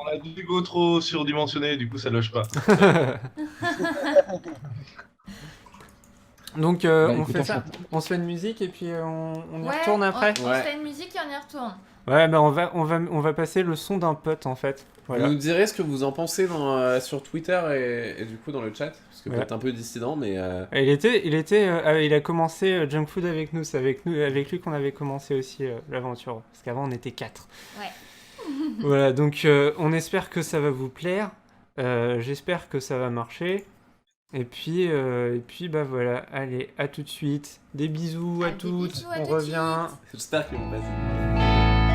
on a deux égos trop surdimensionnés, du coup ça loge pas. Donc Bah, on écoute, fait on ça, chante. on se fait une musique et puis on y Ouais, retourne après. On Ouais. se fait une musique et on y retourne. Ouais, bah on va passer le son d'un pote en fait. Voilà. Vous nous direz ce que vous en pensez sur Twitter et du coup dans le chat, parce que vous Ouais. êtes un peu dissident, mais Il a commencé Junk Food avec nous, c'est avec lui qu'on avait commencé aussi l'aventure, parce qu'avant on était 4. Ouais. Voilà, donc on espère que ça va vous plaire, j'espère que ça va marcher, et puis bah voilà, allez, à tout de suite, des bisous à Des toutes, bisous, à on tout de revient. j'espère que vas-y.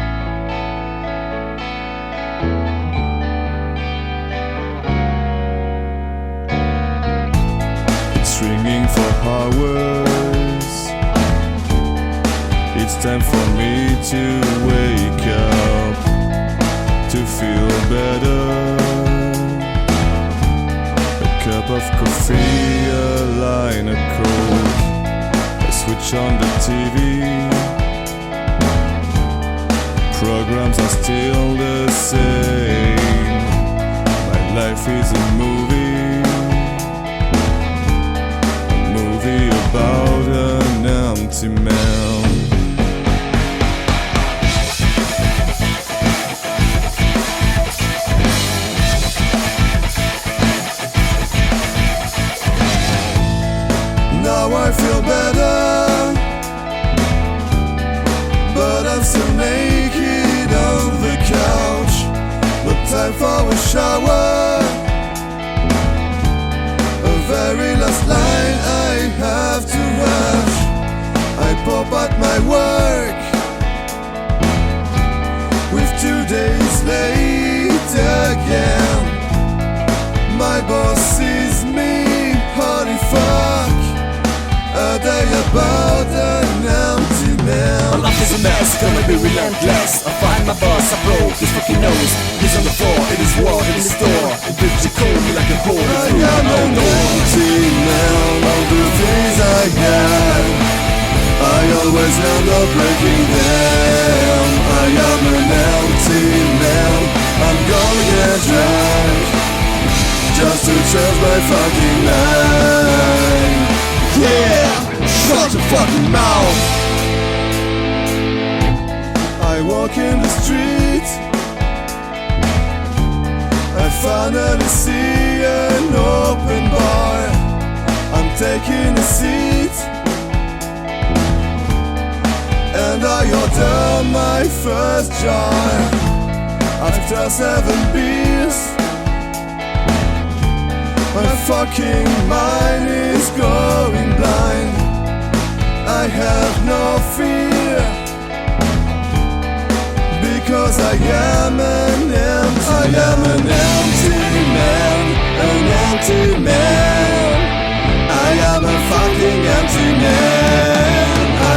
It's ringing for hours. It's time for me to wake up, to feel better. A cup of coffee, a line of coke. I switch on the TV. Programs are still the same. My life is a movie about an empty man. Now I feel better, but I'm still naked on the couch. No time for a shower. Very last line I have to rush. I pop at my work with 2 days late again. My boss sees me, holy fuck. A day about an empty man. My life is a mess, gonna be relentless. I find my boss, I broke his fucking nose. He's on the floor, in his wall, in his store. And bitch, cold me like a hole. I am an empty man of the things I had. I always end up breaking them. I am an empty man. I'm gonna get drunk just to change my fucking life. Yeah, shut your fucking mouth. I walk in the street, I finally see an open bar. I'm taking a seat, and I order my first jar. After 7 beers, my fucking mind is going blind. I have no fear, because I am an empty man, an empty man. I am a fucking empty man.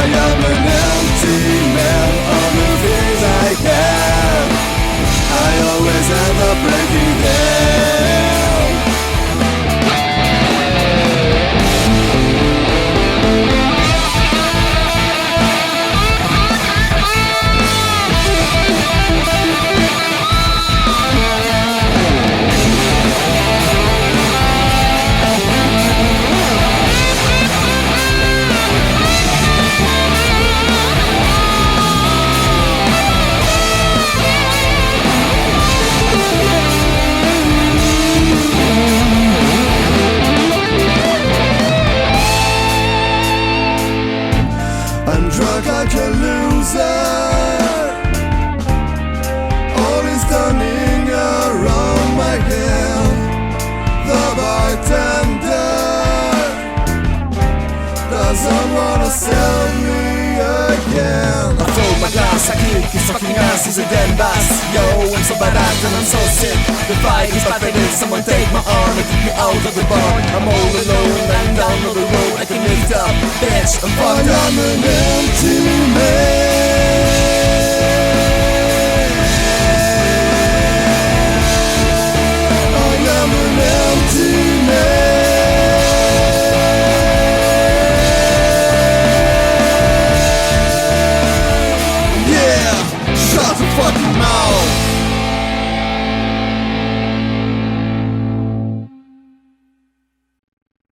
I am an empty man of the things I have. I always end up breaking down. I'm drunk like a loser. All is turning around. kick his fucking ass, he's a damn bass. Yo, I'm so badass and I'm so sick. The fight is pathetic, someone take my arm and kick me out of the bar. I'm all alone and down on the road, I can lift up, bitch, I'm fucked up. I'm an empty man. I'm an empty man. Yeah, shut the fucking mouth.